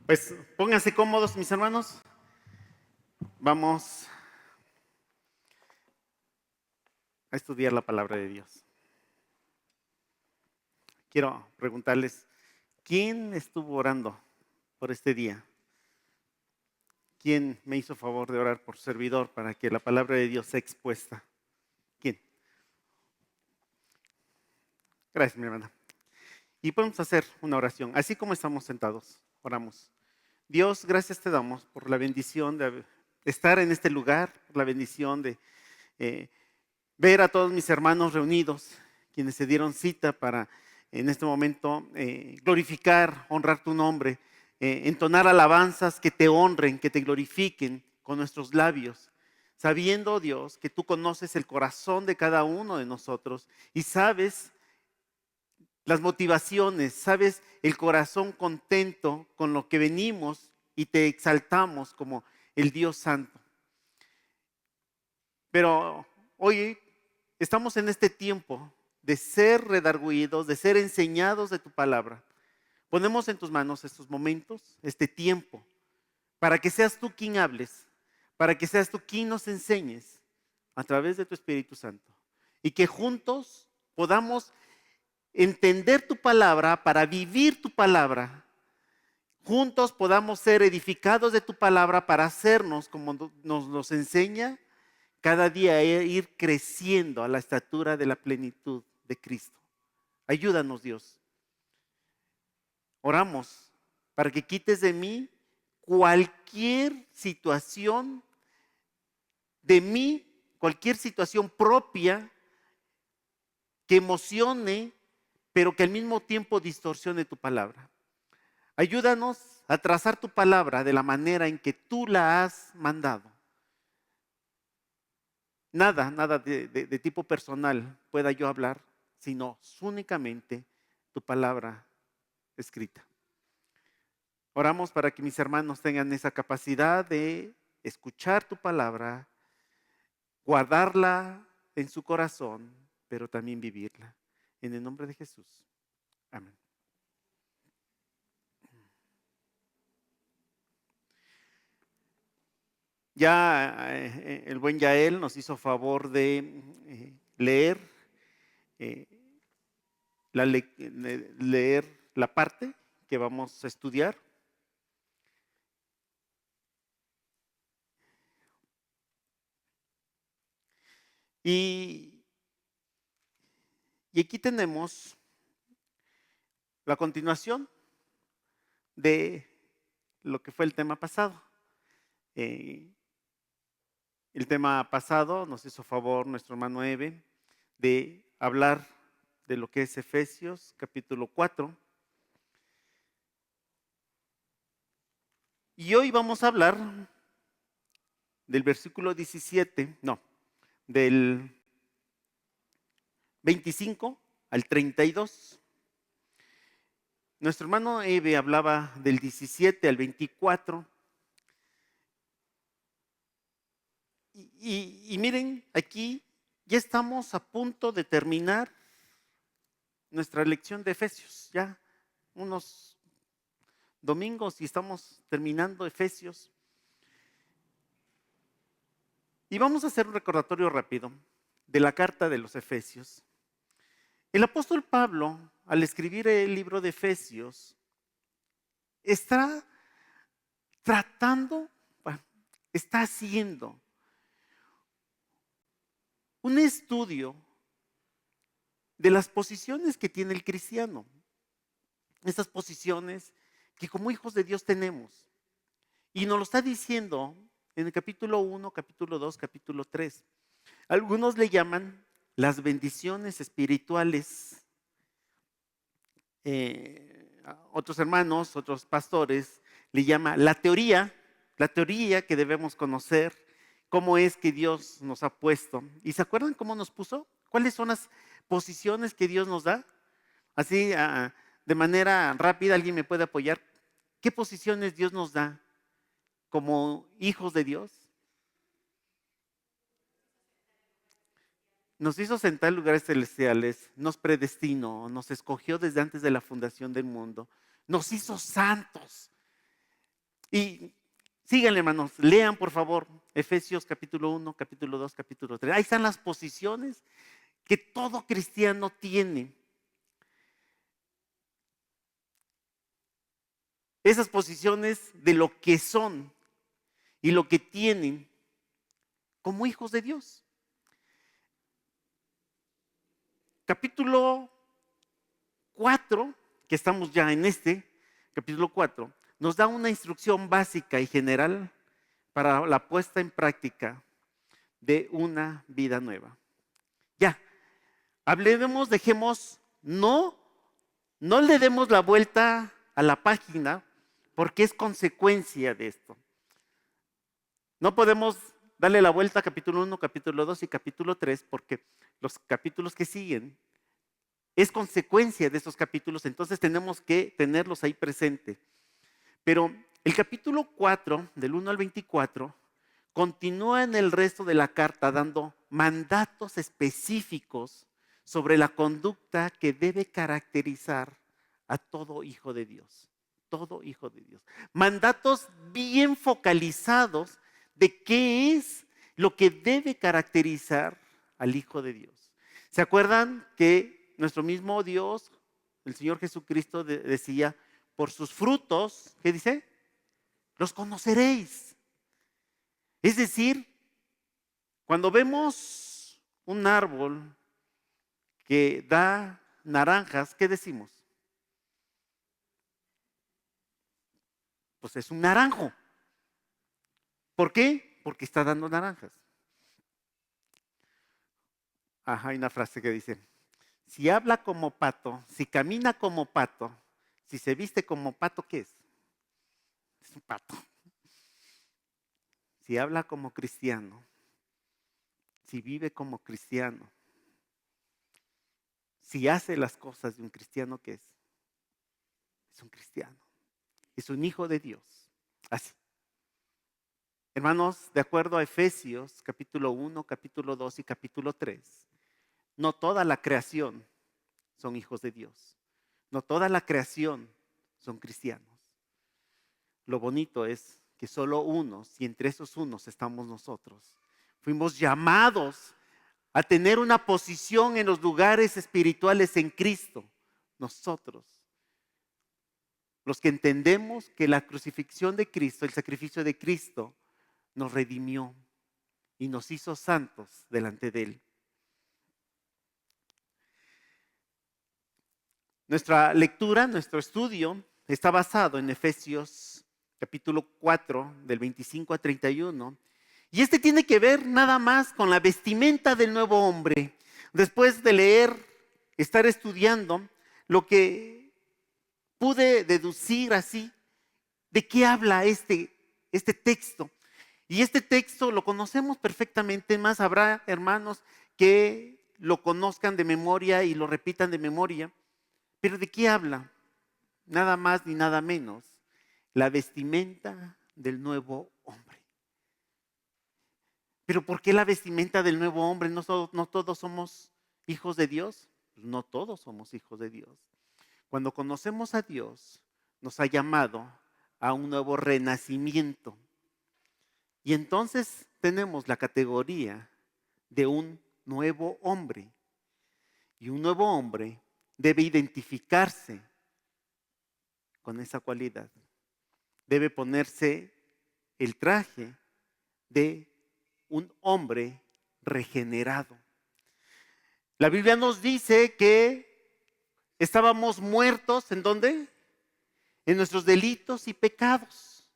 Pues pónganse cómodos, mis hermanos. Vamos a estudiar la palabra de Dios. Quiero preguntarles, ¿quién estuvo orando por este día? ¿Quién me hizo favor de orar por su servidor para que la palabra de Dios sea expuesta? ¿Quién? Gracias, mi hermana. Y podemos hacer una oración, así como estamos sentados. Oramos. Dios, gracias te damos por la bendición de estar en este lugar, por la bendición de ver a todos mis hermanos reunidos, quienes se dieron cita para en este momento glorificar, honrar tu nombre, entonar alabanzas que te honren, que te glorifiquen con nuestros labios, sabiendo, Dios, que tú conoces el corazón de cada uno de nosotros y sabes las motivaciones, sabes el corazón contento con lo que venimos y te exaltamos como el Dios Santo. Pero hoy estamos en este tiempo de ser redargüidos, de ser enseñados de tu palabra. Ponemos en tus manos estos momentos, este tiempo, para que seas tú quien hables, para que seas tú quien nos enseñes a través de tu Espíritu Santo. Y que juntos podamos entender tu palabra para vivir tu palabra. Juntos podamos ser edificados de tu palabra para hacernos como nos enseña cada día ir creciendo a la estatura de la plenitud de Cristo. Ayúdanos, Dios. Oramos para que quites de mí cualquier situación cualquier situación propia que emocione, pero que al mismo tiempo distorsione tu palabra. Ayúdanos a trazar tu palabra de la manera en que tú la has mandado. Nada de tipo personal pueda yo hablar, sino únicamente tu palabra escrita. Oramos para que mis hermanos tengan esa capacidad de escuchar tu palabra, guardarla en su corazón, pero también vivirla. En el nombre de Jesús. Amén. Ya el buen Yael nos hizo favor de leer la parte que vamos a estudiar. Y aquí tenemos la continuación de lo que fue el tema pasado. El tema pasado nos hizo favor nuestro hermano Eve de hablar de lo que es Efesios capítulo 4. Y hoy vamos a hablar del versículo 17, del 25 al 32. Nuestro hermano Eve hablaba del 17 al 24. Y miren, aquí ya estamos a punto de terminar nuestra lección de Efesios. Ya unos domingos y estamos terminando Efesios. Y vamos a hacer un recordatorio rápido de la carta de los Efesios. El apóstol Pablo, al escribir el libro de Efesios, está está haciendo un estudio de las posiciones que tiene el cristiano. Esas posiciones que como hijos de Dios tenemos. Y nos lo está diciendo en el capítulo 1, capítulo 2, capítulo 3. Algunos le llaman las bendiciones espirituales. Otros hermanos, otros pastores, le llaman la teoría que debemos conocer, cómo es que Dios nos ha puesto. ¿Y se acuerdan cómo nos puso? ¿Cuáles son las posiciones que Dios nos da? Así, de manera rápida, ¿alguien me puede apoyar? ¿Qué posiciones Dios nos da como hijos de Dios? nos hizo sentar en lugares celestiales, nos predestinó, nos escogió desde antes de la fundación del mundo, nos hizo santos. Y síganle, hermanos, lean por favor Efesios capítulo 1, capítulo 2, capítulo 3. Ahí están las posiciones que todo cristiano tiene. Esas posiciones de lo que son y lo que tienen como hijos de Dios. Capítulo 4, que estamos ya en capítulo 4, nos da una instrucción básica y general para la puesta en práctica de una vida nueva. Ya, dejemos, no le demos la vuelta a la página porque es consecuencia de esto. No podemos darle la vuelta a capítulo 1, capítulo 2 y capítulo 3 porque los capítulos que siguen es consecuencia de esos capítulos, entonces tenemos que tenerlos ahí presentes. Pero el capítulo 4, del 1 al 24, continúa en el resto de la carta dando mandatos específicos sobre la conducta que debe caracterizar a todo hijo de Dios. Todo hijo de Dios. Mandatos bien focalizados de qué es lo que debe caracterizar al hijo de Dios. ¿Se acuerdan que nuestro mismo Dios, el Señor Jesucristo, decía, por sus frutos, ¿qué dice? Los conoceréis. Es decir, cuando vemos un árbol que da naranjas, ¿qué decimos? Pues es un naranjo. ¿Por qué? Porque está dando naranjas. Hay una frase que dice, si habla como pato, si camina como pato, si se viste como pato, ¿qué es? Es un pato. Si habla como cristiano, si vive como cristiano, si hace las cosas de un cristiano, ¿qué es? Es un cristiano. Es un hijo de Dios. Así. Hermanos, de acuerdo a Efesios capítulo 1, capítulo 2 y capítulo 3, no toda la creación son hijos de Dios. No toda la creación son cristianos. Lo bonito es que solo unos, y entre esos unos estamos nosotros, fuimos llamados a tener una posición en los lugares espirituales en Cristo. Nosotros, los que entendemos que la crucifixión de Cristo, el sacrificio de Cristo, nos redimió y nos hizo santos delante de Él. Nuestra lectura, nuestro estudio está basado en Efesios capítulo 4, del 25 a 31. Y este tiene que ver nada más con la vestimenta del nuevo hombre. Después de leer, estar estudiando, lo que pude deducir así, ¿de qué habla este texto? Y este texto lo conocemos perfectamente, más habrá hermanos que lo conozcan de memoria y lo repitan de memoria. Pero ¿de qué habla? Nada más ni nada menos. La vestimenta del nuevo hombre. ¿Pero por qué la vestimenta del nuevo hombre? ¿No todos somos hijos de Dios? No todos somos hijos de Dios. Cuando conocemos a Dios, nos ha llamado a un nuevo renacimiento. Y entonces tenemos la categoría de un nuevo hombre. Y un nuevo hombre debe identificarse con esa cualidad. Debe ponerse el traje de un hombre regenerado. La Biblia nos dice que estábamos muertos, ¿en dónde? En nuestros delitos y pecados.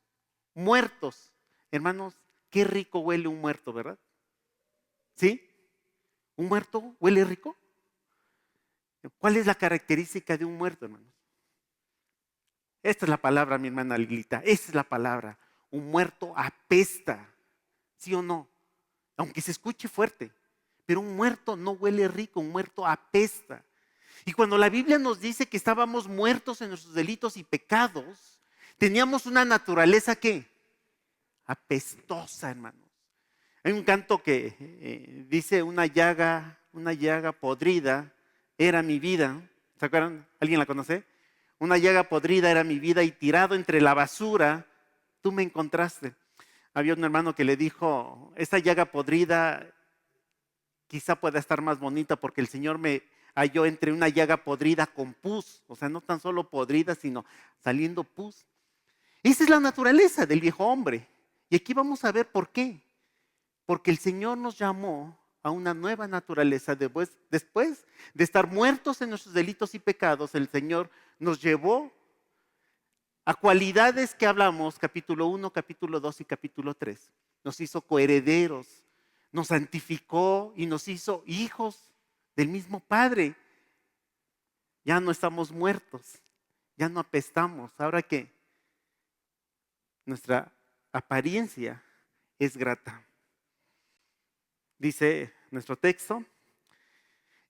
Muertos. Hermanos, qué rico huele un muerto, ¿verdad? ¿Sí? ¿Un muerto huele rico? ¿Cuál es la característica de un muerto, hermanos? Esta es la palabra, mi hermana Lilita. Esta es la palabra. Un muerto apesta. ¿Sí o no? Aunque se escuche fuerte. Pero un muerto no huele rico, un muerto apesta. Y cuando la Biblia nos dice que estábamos muertos en nuestros delitos y pecados, teníamos una naturaleza ¿qué? Apestosa, hermanos. Hay un canto que dice una llaga una llaga podrida era mi vida. ¿Se acuerdan? ¿Alguien la conoce? Una llaga podrida era mi vida y tirado entre la basura, tú me encontraste. Había un hermano que le dijo, esta llaga podrida quizá pueda estar más bonita porque el Señor me halló entre una llaga podrida con pus. O sea, no tan solo podrida, sino saliendo pus. Esa es la naturaleza del viejo hombre. Y aquí vamos a ver por qué. Porque el Señor nos llamó a una nueva naturaleza. Después de estar muertos en nuestros delitos y pecados, el Señor nos llevó a cualidades que hablamos, capítulo 1, capítulo 2 y capítulo 3. Nos hizo coherederos, nos santificó y nos hizo hijos del mismo Padre. Ya no estamos muertos, ya no apestamos. Ahora que nuestra apariencia es grata. Dice nuestro texto,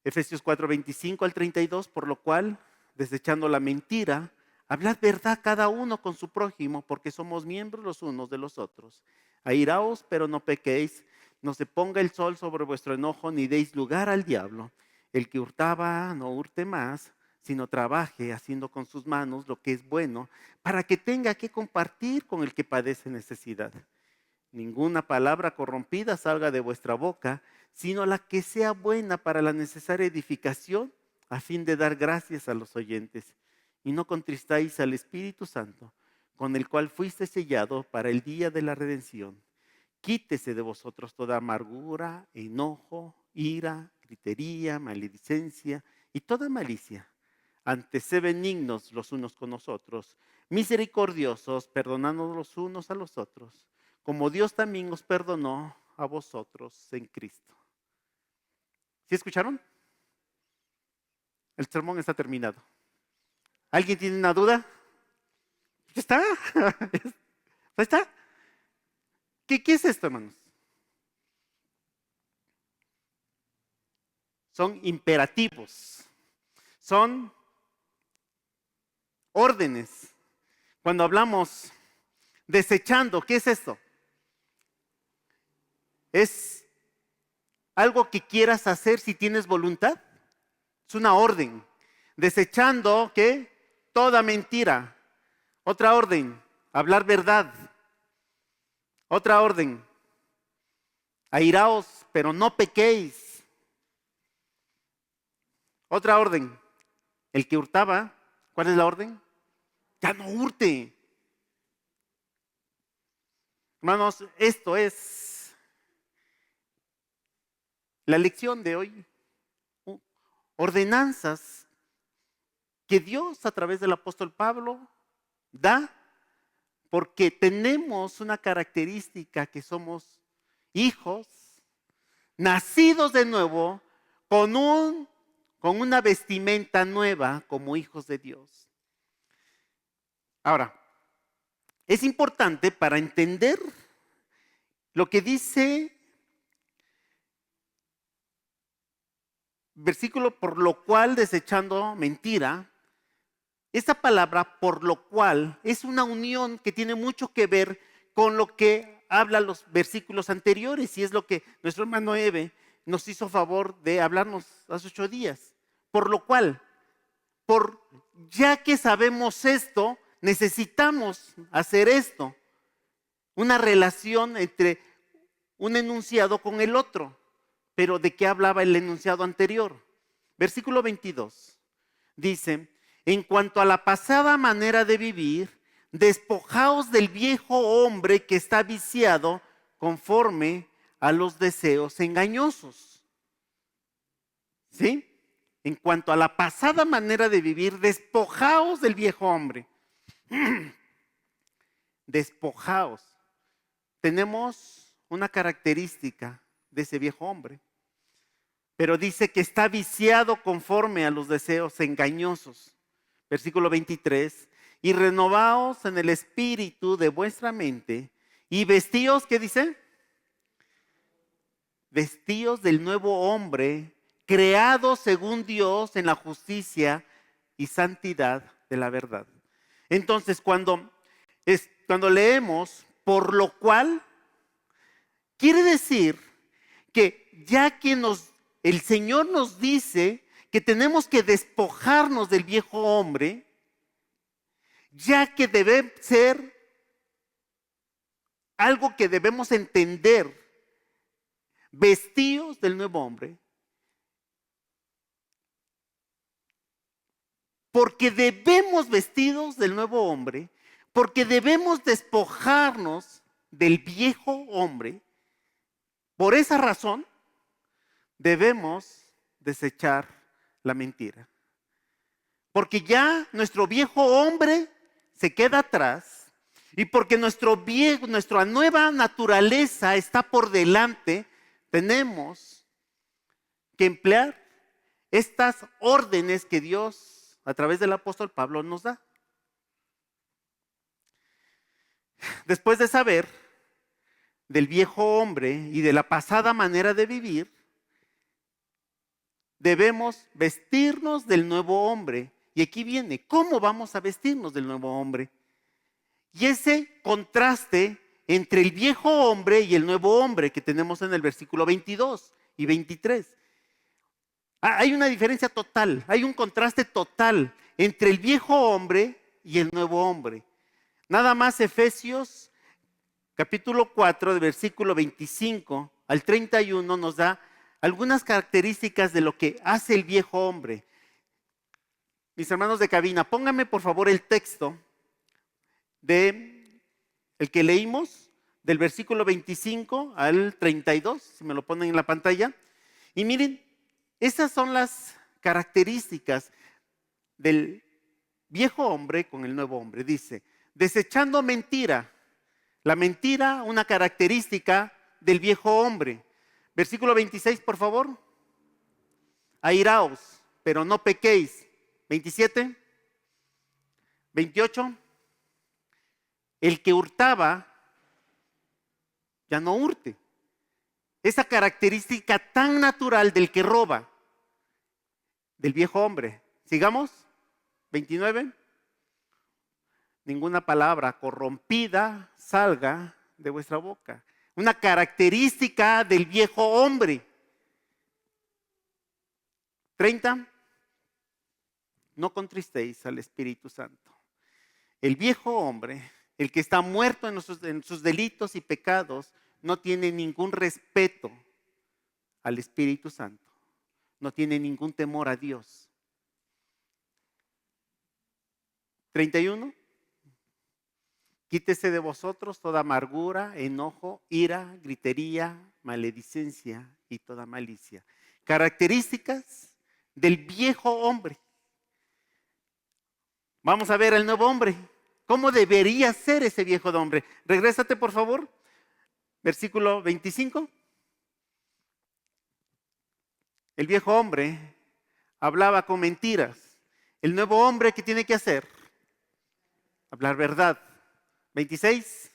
Efesios 4, 25 al 32, por lo cual, desechando la mentira, hablad verdad cada uno con su prójimo, porque somos miembros los unos de los otros. Airaos, pero no pequéis, no se ponga el sol sobre vuestro enojo, ni deis lugar al diablo. El que hurtaba, no hurte más, sino trabaje haciendo con sus manos lo que es bueno, para que tenga que compartir con el que padece necesidad. Ninguna palabra corrompida salga de vuestra boca, sino la que sea buena para la necesaria edificación, a fin de dar gracias a los oyentes. Y no contristáis al Espíritu Santo, con el cual fuiste sellado para el día de la redención. Quítese de vosotros toda amargura, enojo, ira, gritería, maledicencia y toda malicia. Antes, sed benignos los unos con los otros, misericordiosos, perdonándonos los unos a los otros, como Dios también os perdonó a vosotros en Cristo. ¿Sí escucharon? El sermón está terminado. ¿Alguien tiene una duda? ¿Ya está? ¿Ya está? ¿Qué es esto, hermanos? Son imperativos. Son órdenes. Cuando hablamos desechando, ¿qué es esto? Es algo que quieras hacer si tienes voluntad. Es una orden. Desechando, ¿qué? Toda mentira. Otra orden, hablar verdad. Otra orden, airaos, pero no pequéis. Otra orden, el que hurtaba, ¿cuál es la orden? Ya no hurte. Hermanos, esto es la lección de hoy. Ordenanzas que Dios a través del apóstol Pablo da porque tenemos una característica que somos hijos nacidos de nuevo con una vestimenta nueva como hijos de Dios. Ahora, es importante para entender lo que dice versículo, por lo cual desechando mentira. Esta palabra, por lo cual, es una unión que tiene mucho que ver con lo que hablan los versículos anteriores, y es lo que nuestro hermano Eve nos hizo favor de hablarnos hace 8 días. Por lo cual, ya que sabemos esto, necesitamos hacer esto. Una relación entre un enunciado con el otro. Pero ¿de qué hablaba el enunciado anterior? Versículo 22 dice: en cuanto a la pasada manera de vivir, despojaos del viejo hombre que está viciado conforme a los deseos engañosos. ¿Sí? En cuanto a la pasada manera de vivir, despojaos del viejo hombre. Despojaos. Tenemos una característica de ese viejo hombre, pero dice que está viciado conforme a los deseos engañosos. Versículo 23, y renovaos en el espíritu de vuestra mente y vestíos, ¿qué dice? Vestíos del nuevo hombre, creado según Dios en la justicia y santidad de la verdad. Entonces, cuando leemos por lo cual, quiere decir que ya que nos el Señor nos dice que tenemos que despojarnos del viejo hombre, ya que debe ser algo que debemos entender, vestidos del nuevo hombre, porque debemos vestidos del nuevo hombre, porque debemos despojarnos del viejo hombre. Por esa razón, debemos desechar la mentira. Porque nuestro viejo hombre se queda atrás y porque nuestra nueva naturaleza está por delante, tenemos que emplear estas órdenes que Dios, a través del apóstol Pablo, nos da. Después de saber del viejo hombre y de la pasada manera de vivir, debemos vestirnos del nuevo hombre. Y aquí viene, ¿cómo vamos a vestirnos del nuevo hombre? Y ese contraste entre el viejo hombre y el nuevo hombre que tenemos en el versículo 22 y 23. Hay una diferencia total, hay un contraste total entre el viejo hombre y el nuevo hombre. Nada más Efesios capítulo 4, de versículo 25 al 31 nos da algunas características de lo que hace el viejo hombre. Mis hermanos de cabina, pónganme por favor el texto de el que leímos, del versículo 25 al 32, si me lo ponen en la pantalla. Y miren, esas son las características del viejo hombre con el nuevo hombre. Dice, desechando mentira. La mentira, una característica del viejo hombre. Versículo 26, por favor. Airaos, pero no pequéis. 27, 28. El que hurtaba, ya no hurte. Esa característica tan natural del que roba, del viejo hombre. Sigamos. 29. Ninguna palabra corrompida salga de vuestra boca. Una característica del viejo hombre. 30. No contristéis al Espíritu Santo. El viejo hombre, el que está muerto en sus delitos y pecados, no tiene ningún respeto al Espíritu Santo. No tiene ningún temor a Dios. 31. Quítese de vosotros toda amargura, enojo, ira, gritería, maledicencia y toda malicia. Características del viejo hombre. Vamos a ver el nuevo hombre. ¿Cómo debería ser ese viejo hombre? Regrésate, por favor. Versículo 25. El viejo hombre hablaba con mentiras. El nuevo hombre, ¿qué tiene que hacer? Hablar verdad. 26.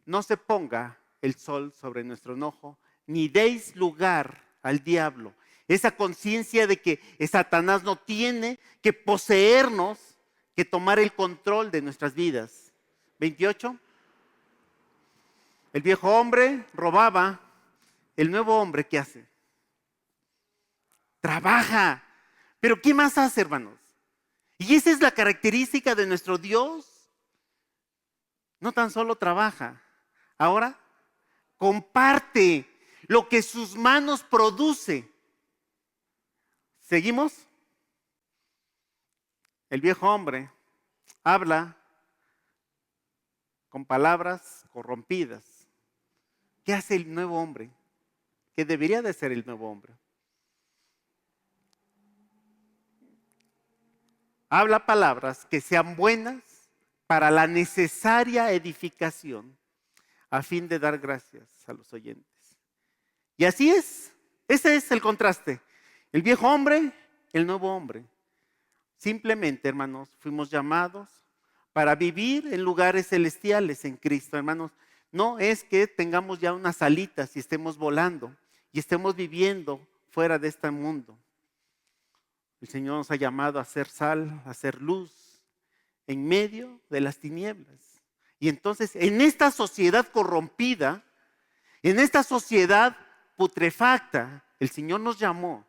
No se ponga el sol sobre nuestro enojo, ni deis lugar al diablo. Esa conciencia de que Satanás no tiene que poseernos, que tomar el control de nuestras vidas. 28. El viejo hombre robaba. El nuevo hombre, ¿qué hace? Trabaja. ¿Pero qué más hace, hermanos? Y esa es la característica de nuestro Dios. No tan solo trabaja, ahora comparte lo que sus manos produce. ¿Seguimos? El viejo hombre habla con palabras corrompidas. ¿Qué hace el nuevo hombre? ¿Qué debería de ser el nuevo hombre? Habla palabras que sean buenas para la necesaria edificación, a fin de dar gracias a los oyentes. Y así es. Ese es el contraste. El viejo hombre, el nuevo hombre. Simplemente, hermanos, fuimos llamados para vivir en lugares celestiales en Cristo, hermanos. No es que tengamos ya unas alitas y estemos volando y estemos viviendo fuera de este mundo. El Señor nos ha llamado a ser sal, a ser luz en medio de las tinieblas. Y entonces, en esta sociedad corrompida, En esta sociedad putrefacta, el Señor nos llamó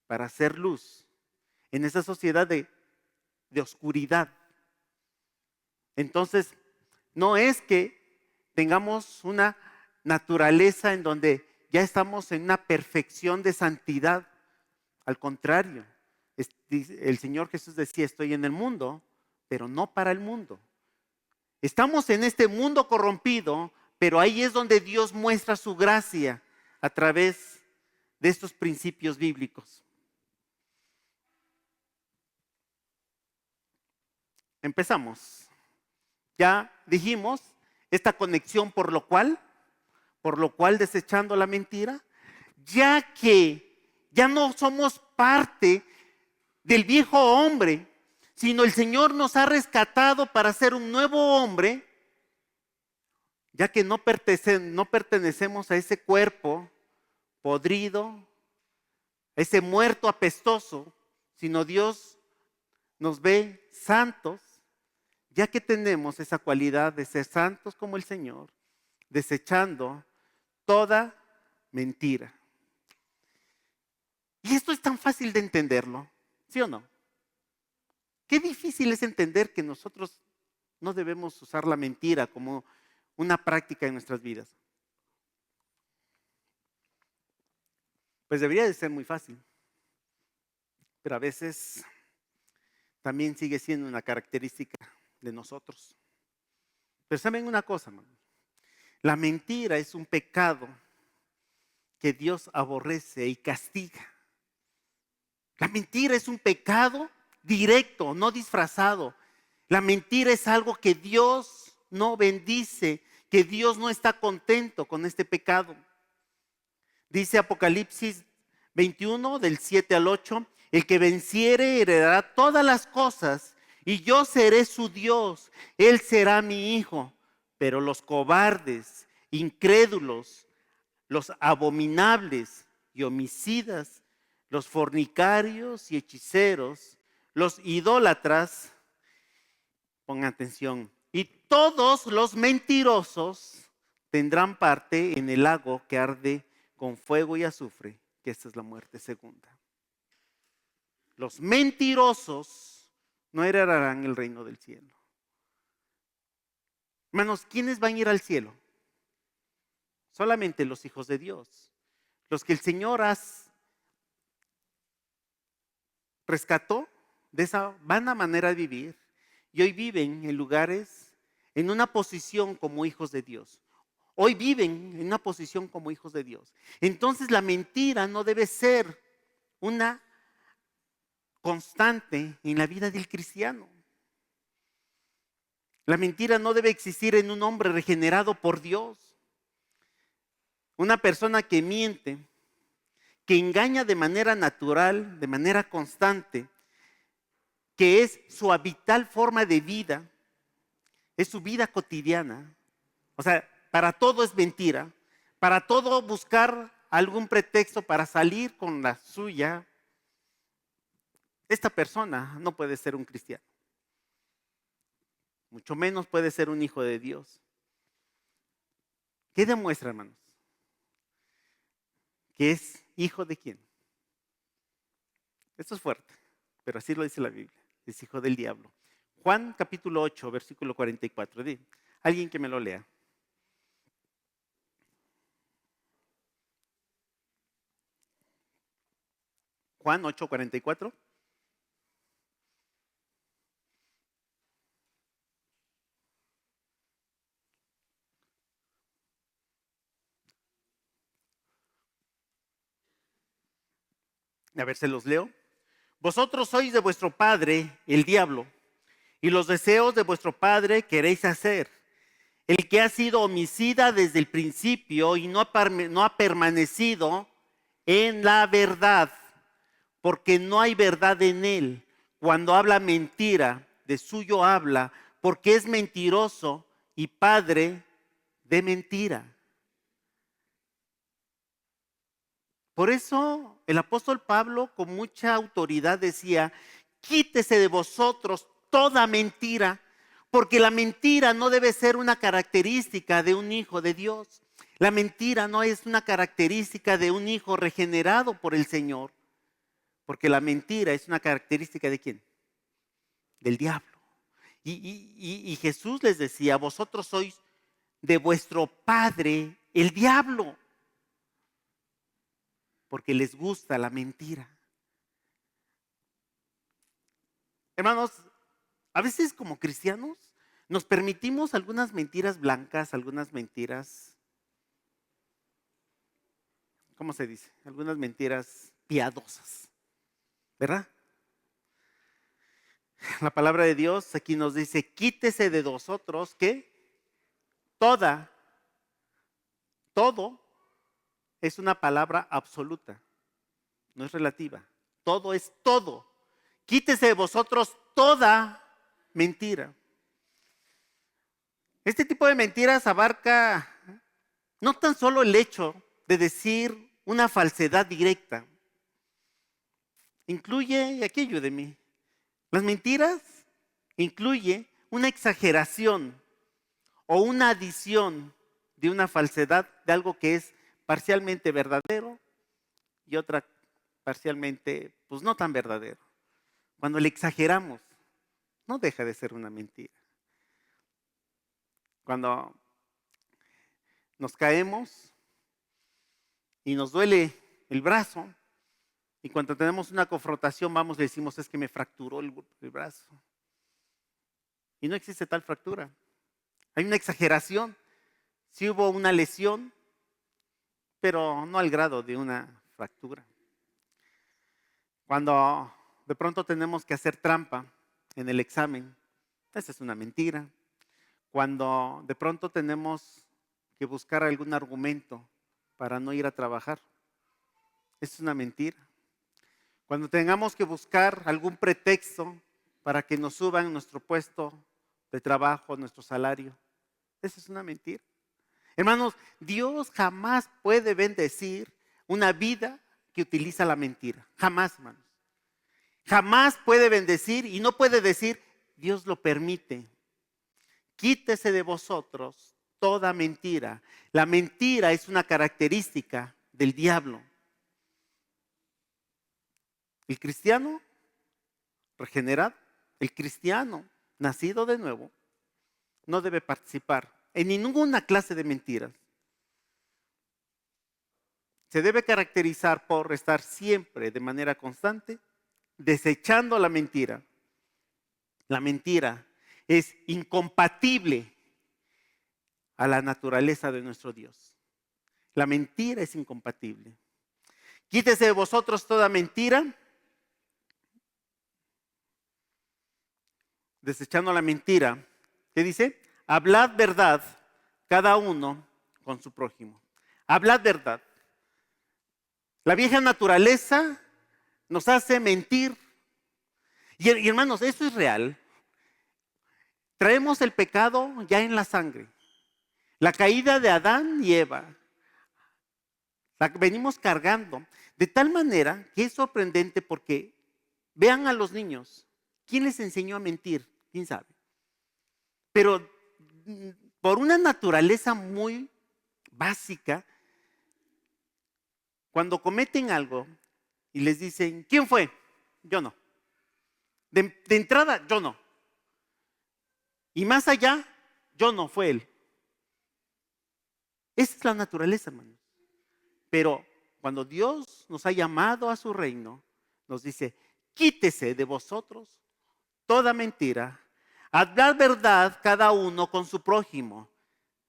para hacer luz. En esa sociedad de oscuridad. Entonces, no es que tengamos una naturaleza en donde ya estamos en una perfección de santidad. Al contrario, el Señor Jesús decía, estoy en el mundo, pero no para el mundo. Estamos en este mundo corrompido, pero ahí es donde Dios muestra su gracia a través de estos principios bíblicos. Empezamos. Ya dijimos esta conexión por lo cual desechando la mentira, ya que ya no somos parte del viejo hombre, sino el Señor nos ha rescatado para ser un nuevo hombre, ya que no pertenecemos a ese cuerpo podrido, a ese muerto apestoso, sino Dios nos ve santos, ya que tenemos esa cualidad de ser santos como el Señor, desechando toda mentira. Y esto es tan fácil de entenderlo, ¿sí o no? Qué difícil es entender que nosotros no debemos usar la mentira como una práctica en nuestras vidas. Pues debería de ser muy fácil, pero a veces también sigue siendo una característica de nosotros. Pero ¿saben una cosa, hermano? La mentira es un pecado que Dios aborrece y castiga. La mentira es un pecado directo, no disfrazado. La mentira es algo que Dios no bendice, que Dios no está contento con este pecado. Dice Apocalipsis 21, del 7 al 8, el que venciere heredará todas las cosas y yo seré su Dios, él será mi hijo. Pero los cobardes, incrédulos, los abominables y homicidas, los fornicarios y hechiceros, los idólatras, pongan atención, y todos los mentirosos tendrán parte en el lago que arde con fuego y azufre, que esta es la muerte segunda. Los mentirosos no heredarán el reino del cielo. Hermanos, ¿quiénes van a ir al cielo? Solamente los hijos de Dios, los que el Señor rescató de esa vana manera de vivir y hoy viven en lugares, en una posición como hijos de Dios. Hoy viven en una posición como hijos de Dios. Entonces la mentira no debe ser una constante en la vida del cristiano. La mentira no debe existir en un hombre regenerado por Dios. Una persona que miente, que engaña de manera natural, de manera constante, que es su habitual forma de vida, es su vida cotidiana. O sea, para todo es mentira, para todo buscar algún pretexto para salir con la suya. Esta persona no puede ser un cristiano, mucho menos puede ser un hijo de Dios. ¿Qué demuestra, hermanos? ¿Que es hijo de quién? Esto es fuerte, pero así lo dice la Biblia. Es hijo del diablo. Juan capítulo 8, versículo 44. Alguien que me lo lea. Juan 8, 44. A ver, se los leo. Vosotros sois de vuestro padre, el diablo, y los deseos de vuestro padre queréis hacer. El que ha sido homicida desde el principio y no ha permanecido en la verdad, porque no hay verdad en él. Cuando habla mentira, de suyo habla, porque es mentiroso y padre de mentira. Por eso el apóstol Pablo con mucha autoridad decía, quítese de vosotros toda mentira, porque la mentira no debe ser una característica de un hijo de Dios. La mentira no es una característica de un hijo regenerado por el Señor, porque la mentira es una característica ¿de quién? Del diablo. Y Jesús les decía, vosotros sois de vuestro padre el diablo, porque les gusta la mentira. Hermanos, a veces como cristianos nos permitimos algunas mentiras blancas, algunas mentiras, ¿cómo se dice? Algunas mentiras piadosas, ¿verdad? La palabra de Dios aquí nos dice, quítese de vosotros, ¿qué? Todo es una palabra absoluta, no es relativa. Todo es todo. Quítese de vosotros toda mentira. Este tipo de mentiras abarca no tan solo el hecho de decir una falsedad directa, incluye, y aquí ayúdeme, las mentiras incluye una exageración o una adición de una falsedad de algo que es parcialmente verdadero y otra parcialmente, pues no tan verdadero. Cuando le exageramos, no deja de ser una mentira. Cuando nos caemos y nos duele el brazo, y cuando tenemos una confrontación vamos y decimos, es que me fracturó el brazo. Y no existe tal fractura. Hay una exageración. Sí hubo una lesión, pero no al grado de una fractura. Cuando de pronto tenemos que hacer trampa en el examen, esa es una mentira. Cuando de pronto tenemos que buscar algún argumento para no ir a trabajar, esa es una mentira. Cuando tengamos que buscar algún pretexto para que nos suban nuestro puesto de trabajo, nuestro salario, esa es una mentira. Hermanos, Dios jamás puede bendecir una vida que utiliza la mentira. Jamás, hermanos. Jamás puede bendecir y no puede decir, Dios lo permite. Quítese de vosotros toda mentira. La mentira es una característica del diablo. El cristiano regenerado, el cristiano nacido de nuevo, no debe participar en ninguna clase de mentiras. Se debe caracterizar por estar siempre de manera constante desechando la mentira. La mentira es incompatible a la naturaleza de nuestro Dios. La mentira es incompatible. Quítese de vosotros toda mentira, desechando la mentira. ¿Qué dice? Hablad verdad cada uno con su prójimo. Hablad verdad. La vieja naturaleza nos hace mentir. Y hermanos, eso es real. Traemos el pecado ya en la sangre. La caída de Adán y Eva la venimos cargando de tal manera que es sorprendente porque vean a los niños. ¿Quién les enseñó a mentir? ¿Quién sabe? Pero por una naturaleza muy básica, cuando cometen algo y les dicen, ¿quién fue? Yo no. De entrada, yo no. Y más allá, yo no, fue él. Esa es la naturaleza, hermanos. Pero cuando Dios nos ha llamado a su reino, nos dice, quítese de vosotros toda mentira, hablad verdad cada uno con su prójimo.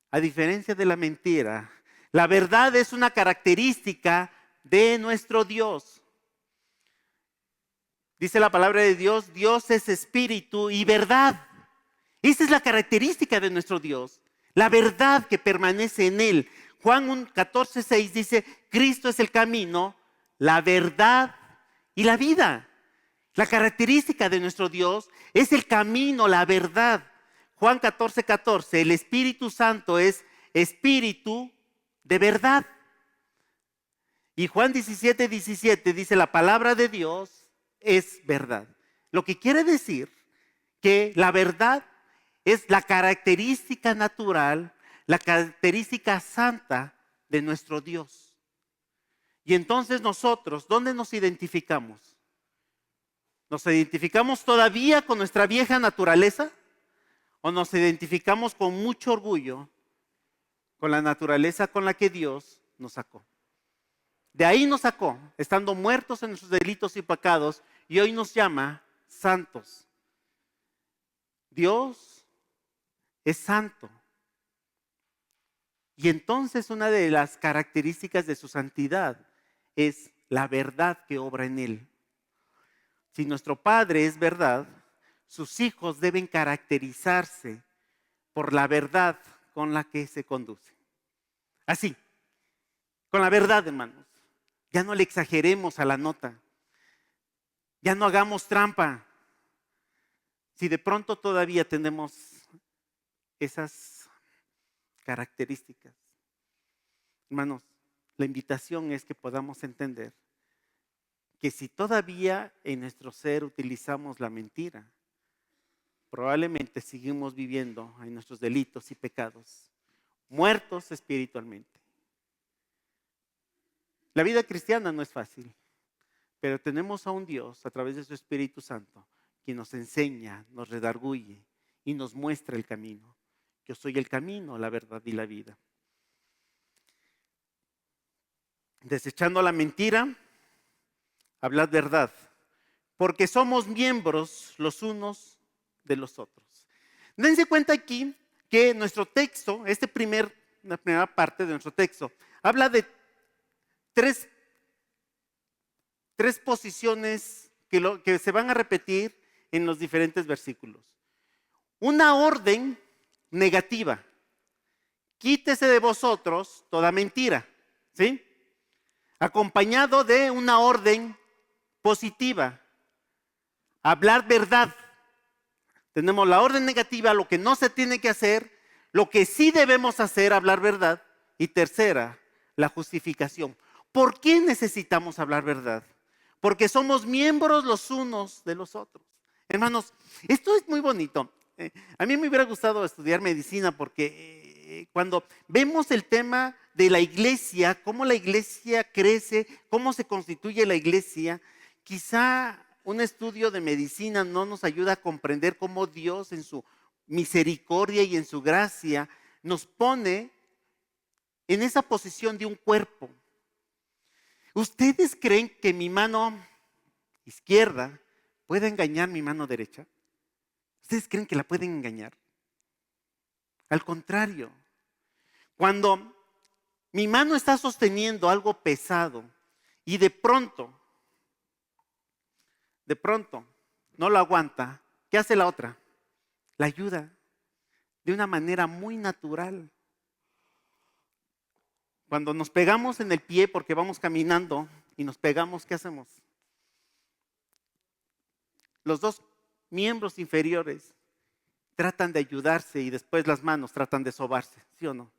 A diferencia de la mentira, la verdad es una característica de nuestro Dios. Dice la palabra de Dios, Dios es espíritu y verdad. Esa es la característica de nuestro Dios, la verdad que permanece en Él. Juan 14:6 dice, Cristo es el camino, la verdad y la vida. La característica de nuestro Dios es el camino, la verdad. Juan 14:14, el Espíritu Santo es espíritu de verdad. Y Juan 17:17 dice, la palabra de Dios es verdad. Lo que quiere decir que la verdad es la característica natural, la característica santa de nuestro Dios. Y entonces nosotros, ¿dónde nos identificamos? ¿Nos identificamos todavía con nuestra vieja naturaleza? ¿O nos identificamos con mucho orgullo con la naturaleza con la que Dios nos sacó? De ahí nos sacó, estando muertos en nuestros delitos y pecados, y hoy nos llama santos. Dios es santo. Y entonces una de las características de su santidad es la verdad que obra en él. Si nuestro Padre es verdad, sus hijos deben caracterizarse por la verdad con la que se conducen. Así, con la verdad, hermanos. Ya no le exageremos a la nota. Ya no hagamos trampa. Si de pronto todavía tenemos esas características. Hermanos, la invitación es que podamos entender que si todavía en nuestro ser utilizamos la mentira, probablemente seguimos viviendo en nuestros delitos y pecados, muertos espiritualmente. La vida cristiana no es fácil, pero tenemos a un Dios a través de su Espíritu Santo quien nos enseña, nos redarguye y nos muestra el camino. Yo soy el camino, la verdad y la vida. Desechando la mentira, hablad verdad, porque somos miembros los unos de los otros. Dense cuenta aquí que nuestro texto, la primera parte de nuestro texto, habla de tres posiciones que se van a repetir en los diferentes versículos. Una orden negativa. Quítese de vosotros toda mentira, ¿sí? Acompañado de una orden positiva. Hablar verdad. Tenemos la orden negativa, lo que no se tiene que hacer, lo que sí debemos hacer, hablar verdad. Y tercera, la justificación. ¿Por qué necesitamos hablar verdad? Porque somos miembros los unos de los otros. Hermanos, esto es muy bonito. A mí me hubiera gustado estudiar medicina porque cuando vemos el tema de la iglesia, cómo la iglesia crece, cómo se constituye la iglesia, quizá un estudio de medicina no nos ayuda a comprender cómo Dios en su misericordia y en su gracia nos pone en esa posición de un cuerpo. ¿Ustedes creen que mi mano izquierda puede engañar mi mano derecha? ¿Ustedes creen que la pueden engañar? Al contrario, cuando mi mano está sosteniendo algo pesado y de pronto no lo aguanta, ¿qué hace la otra? La ayuda de una manera muy natural. Cuando nos pegamos en el pie porque vamos caminando y nos pegamos, ¿qué hacemos? Los dos miembros inferiores tratan de ayudarse y después las manos tratan de sobarse, ¿sí o no?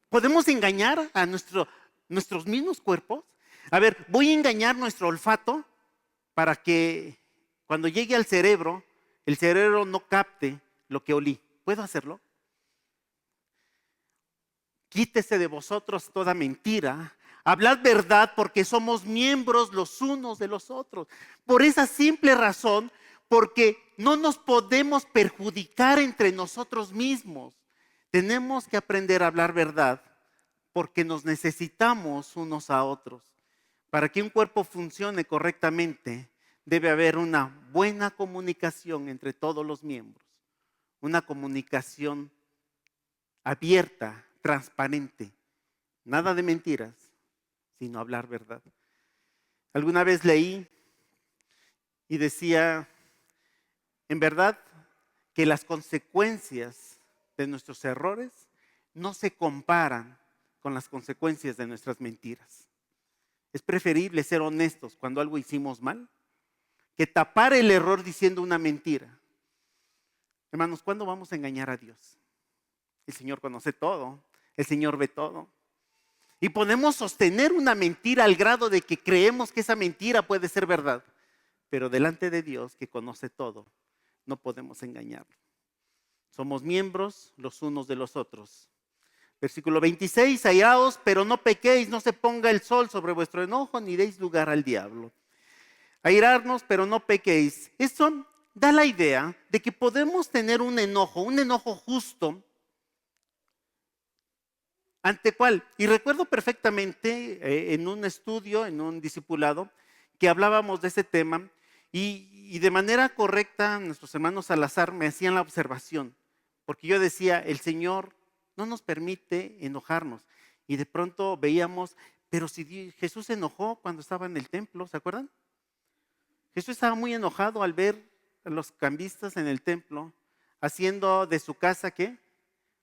¿Podemos engañar a nuestros mismos cuerpos? A ver, voy a engañar nuestro olfato para que cuando llegue al cerebro, el cerebro no capte lo que olí. ¿Puedo hacerlo? Quítese de vosotros toda mentira. Hablad verdad porque somos miembros los unos de los otros. Por esa simple razón, porque no nos podemos perjudicar entre nosotros mismos. Tenemos que aprender a hablar verdad porque nos necesitamos unos a otros. Para que un cuerpo funcione correctamente, debe haber una buena comunicación entre todos los miembros. Una comunicación abierta, transparente. Nada de mentiras, sino hablar verdad. Alguna vez leí y decía, en verdad, que las consecuencias de nuestros errores no se comparan con las consecuencias de nuestras mentiras. Es preferible ser honestos cuando algo hicimos mal que tapar el error diciendo una mentira. Hermanos, ¿cuándo vamos a engañar a Dios? El Señor conoce todo, el Señor ve todo. Y podemos sostener una mentira al grado de que creemos que esa mentira puede ser verdad. Pero delante de Dios, que conoce todo, no podemos engañarlo. Somos miembros los unos de los otros. Versículo 26, airaos, pero no pequéis, no se ponga el sol sobre vuestro enojo, ni deis lugar al diablo. Airarnos, pero no pequéis. Esto da la idea de que podemos tener un enojo justo. ¿Ante cuál? Y recuerdo perfectamente en un estudio, en un discipulado, que hablábamos de ese tema y de manera correcta nuestros hermanos Salazar me hacían la observación, porque yo decía, el Señor no nos permite enojarnos. Y de pronto veíamos, pero si Jesús se enojó cuando estaba en el templo, ¿se acuerdan? Jesús estaba muy enojado al ver a los cambistas en el templo haciendo de su casa, ¿qué?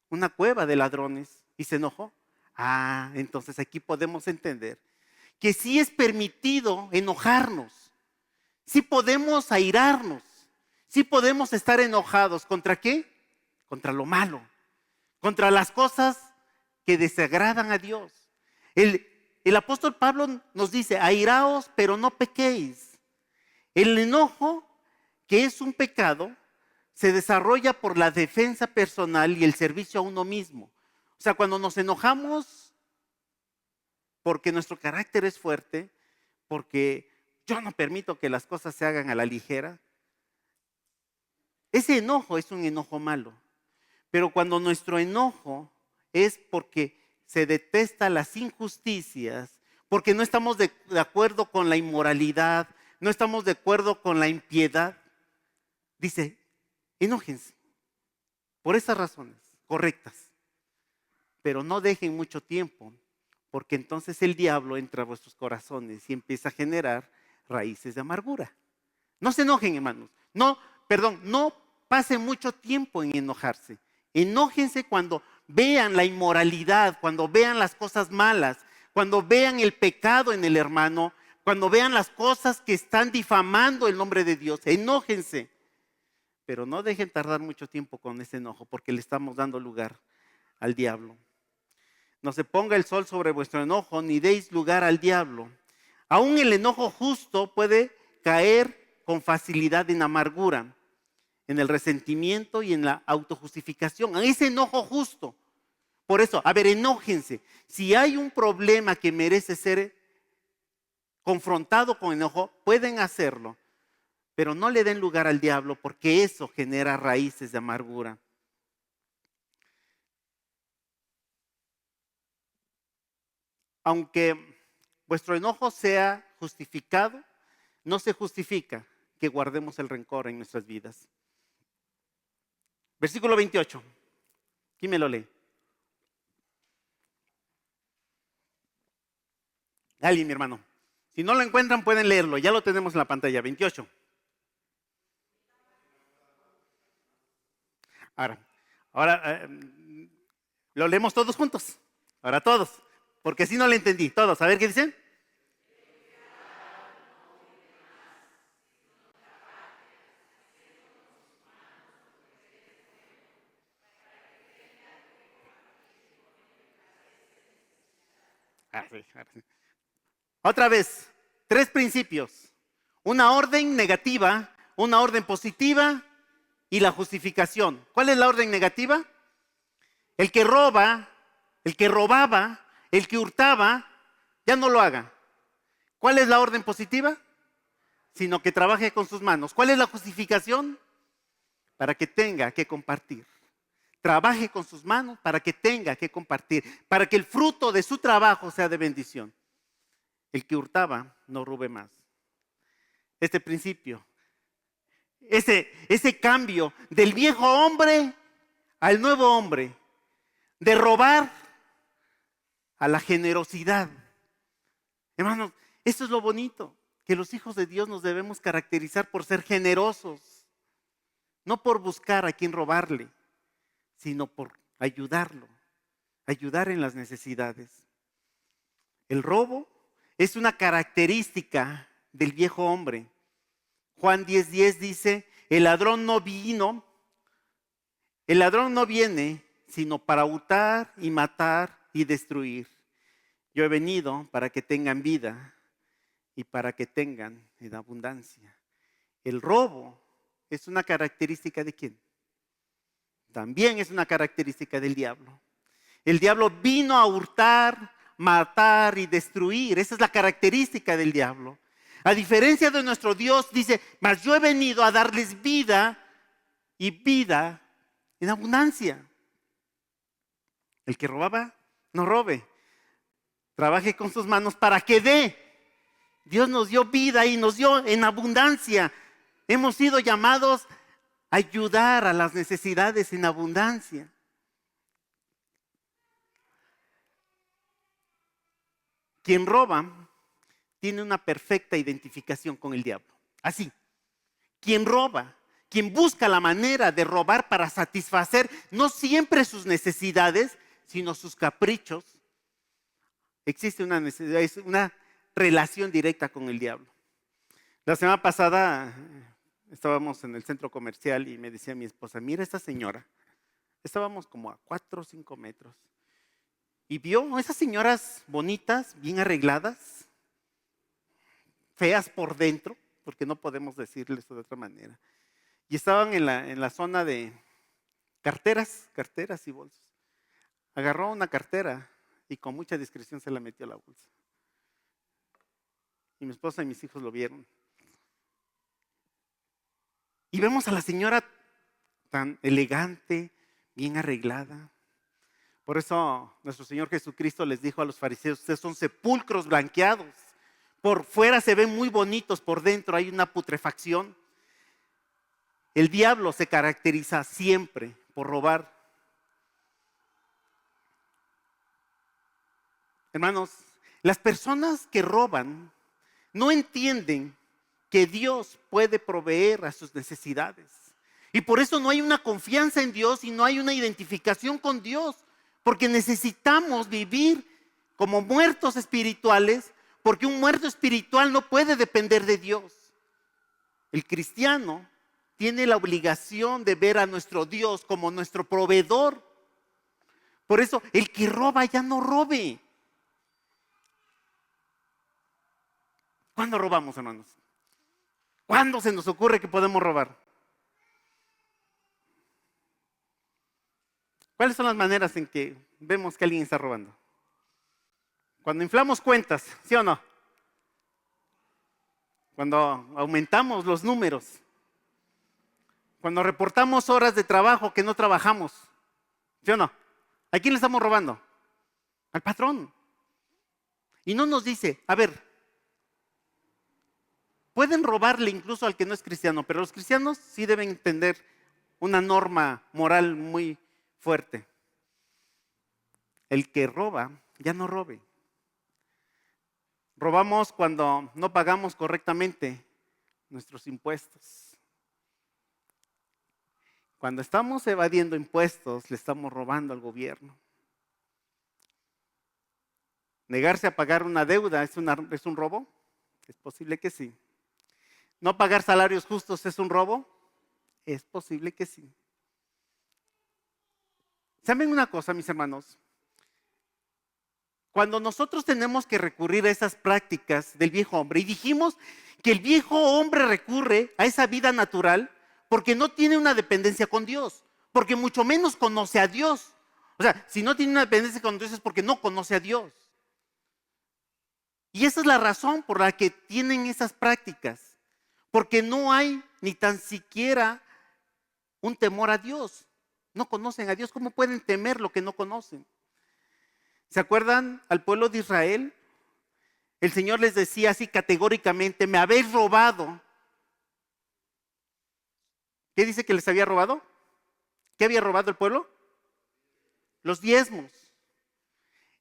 Una cueva de ladrones, y se enojó. Entonces aquí podemos entender que sí es permitido enojarnos, sí podemos airarnos, sí podemos estar enojados. ¿Contra qué? Contra lo malo, contra las cosas que desagradan a Dios. El apóstol Pablo nos dice, airaos, pero no pequéis. El enojo, que es un pecado, se desarrolla por la defensa personal y el servicio a uno mismo. O sea, cuando nos enojamos porque nuestro carácter es fuerte, porque yo no permito que las cosas se hagan a la ligera, ese enojo es un enojo malo. Pero cuando nuestro enojo es porque se detesta las injusticias, porque no estamos de acuerdo con la inmoralidad, no estamos de acuerdo con la impiedad, dice, enójense por esas razones correctas, pero no dejen mucho tiempo, porque entonces el diablo entra a vuestros corazones y empieza a generar raíces de amargura. No se enojen, hermanos. No pasen mucho tiempo en enojarse. Enójense cuando vean la inmoralidad, cuando vean las cosas malas, cuando vean el pecado en el hermano, cuando vean las cosas que están difamando el nombre de Dios. Enójense, pero no dejen tardar mucho tiempo con ese enojo, porque le estamos dando lugar al diablo. No se ponga el sol sobre vuestro enojo, ni deis lugar al diablo. Aún el enojo justo puede caer con facilidad en amargura, en el resentimiento y en la autojustificación. En ese enojo justo. Por eso, enójense. Si hay un problema que merece ser confrontado con enojo, pueden hacerlo. Pero no le den lugar al diablo, porque eso genera raíces de amargura. Aunque vuestro enojo sea justificado, no se justifica que guardemos el rencor en nuestras vidas. Versículo 28. ¿Quién me lo lee? Alguien, mi hermano. Si no lo encuentran, pueden leerlo. Ya lo tenemos en la pantalla. 28. Ahora lo leemos todos juntos. Ahora todos. Porque si no lo entendí. Todos. A ver qué dicen. Sí. Otra vez, 3 principios. Una orden negativa, una orden positiva y la justificación. ¿Cuál es la orden negativa? El que roba, el que robaba, el que hurtaba, ya no lo haga. ¿Cuál es la orden positiva? Sino que trabaje con sus manos. ¿Cuál es la justificación? Para que tenga que compartir. Trabaje con sus manos para que tenga que compartir, para que el fruto de su trabajo sea de bendición. El que hurtaba, no robe más. Este principio, ese cambio del viejo hombre al nuevo hombre, de robar a la generosidad. Hermanos, esto es lo bonito, que los hijos de Dios nos debemos caracterizar por ser generosos, no por buscar a quien robarle, sino por ayudarlo, ayudar en las necesidades. El robo es una característica del viejo hombre. Juan 10:10 dice, el ladrón no viene sino para hurtar y matar y destruir. Yo he venido para que tengan vida y para que tengan en abundancia. El robo es una característica ¿de quién? También es una característica del diablo. El diablo vino a hurtar, matar y destruir. Esa es la característica del diablo. A diferencia de nuestro Dios, dice, mas yo he venido a darles vida y vida en abundancia. El que robaba, no robe. Trabaje con sus manos para que dé. Dios nos dio vida y nos dio en abundancia. Hemos sido llamados a ayudar a las necesidades en abundancia. Quien roba tiene una perfecta identificación con el diablo. Así, quien roba, quien busca la manera de robar para satisfacer no siempre sus necesidades, sino sus caprichos, existe una necesidad, es una relación directa con el diablo. La semana pasada estábamos en el centro comercial y me decía mi esposa, mira esta señora, estábamos como a 4 o 5 metros. Y vio esas señoras bonitas, bien arregladas, feas por dentro, porque no podemos decirles de otra manera. Y estaban en la zona de carteras y bolsas. Agarró una cartera y con mucha discreción se la metió a la bolsa. Y mi esposa y mis hijos lo vieron. Y vemos a la señora tan elegante, bien arreglada. Por eso nuestro Señor Jesucristo les dijo a los fariseos, ustedes son sepulcros blanqueados. Por fuera se ven muy bonitos, por dentro hay una putrefacción. El diablo se caracteriza siempre por robar. Hermanos, las personas que roban no entienden que Dios puede proveer a sus necesidades. Y por eso no hay una confianza en Dios y no hay una identificación con Dios. Porque necesitamos vivir como muertos espirituales, porque un muerto espiritual no puede depender de Dios. El cristiano tiene la obligación de ver a nuestro Dios como nuestro proveedor. Por eso, el que roba ya no robe. ¿Cuándo robamos, hermanos? ¿Cuándo se nos ocurre que podemos robar? ¿Cuáles son las maneras en que vemos que alguien está robando? Cuando inflamos cuentas, ¿sí o no? Cuando aumentamos los números. Cuando reportamos horas de trabajo que no trabajamos, ¿sí o no? ¿A quién le estamos robando? Al patrón. Y no nos dice, a ver, pueden robarle incluso al que no es cristiano, pero los cristianos sí deben entender una norma moral muy fuerte. El que roba, ya no robe. Robamos cuando no pagamos correctamente nuestros impuestos. Cuando estamos evadiendo impuestos, le estamos robando al gobierno. ¿Negarse a pagar una deuda es un robo? Es posible que sí. ¿No pagar salarios justos es un robo? Es posible que sí. ¿Saben una cosa, mis hermanos? Cuando nosotros tenemos que recurrir a esas prácticas del viejo hombre, y dijimos que el viejo hombre recurre a esa vida natural porque no tiene una dependencia con Dios, porque mucho menos conoce a Dios. O sea, si no tiene una dependencia con Dios es porque no conoce a Dios. Y esa es la razón por la que tienen esas prácticas, porque no hay ni tan siquiera un temor a Dios. No conocen a Dios, ¿cómo pueden temer lo que no conocen? ¿Se acuerdan al pueblo de Israel? El Señor les decía así categóricamente, me habéis robado. ¿Qué dice que les había robado? ¿Qué había robado el pueblo? Los diezmos.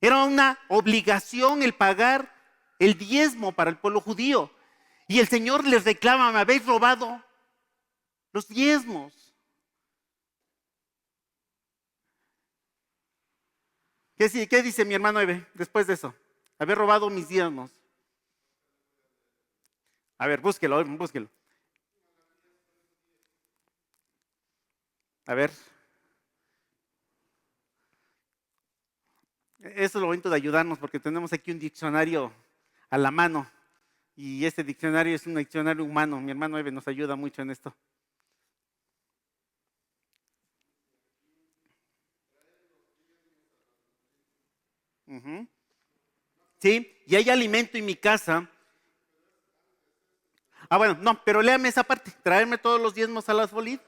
Era una obligación el pagar el diezmo para el pueblo judío. Y el Señor les reclama, me habéis robado los diezmos. ¿Qué dice mi hermano Eve después de eso? Haber robado mis diezmos. A ver, búsquelo. A ver. Eso es lo bonito de ayudarnos porque tenemos aquí un diccionario a la mano. Y este diccionario es un diccionario humano. Mi hermano Eve nos ayuda mucho en esto. Ujú. ¿Sí? Y hay alimento en mi casa. Bueno, no, pero léame esa parte. Traerme todos los diezmos a las bolidas.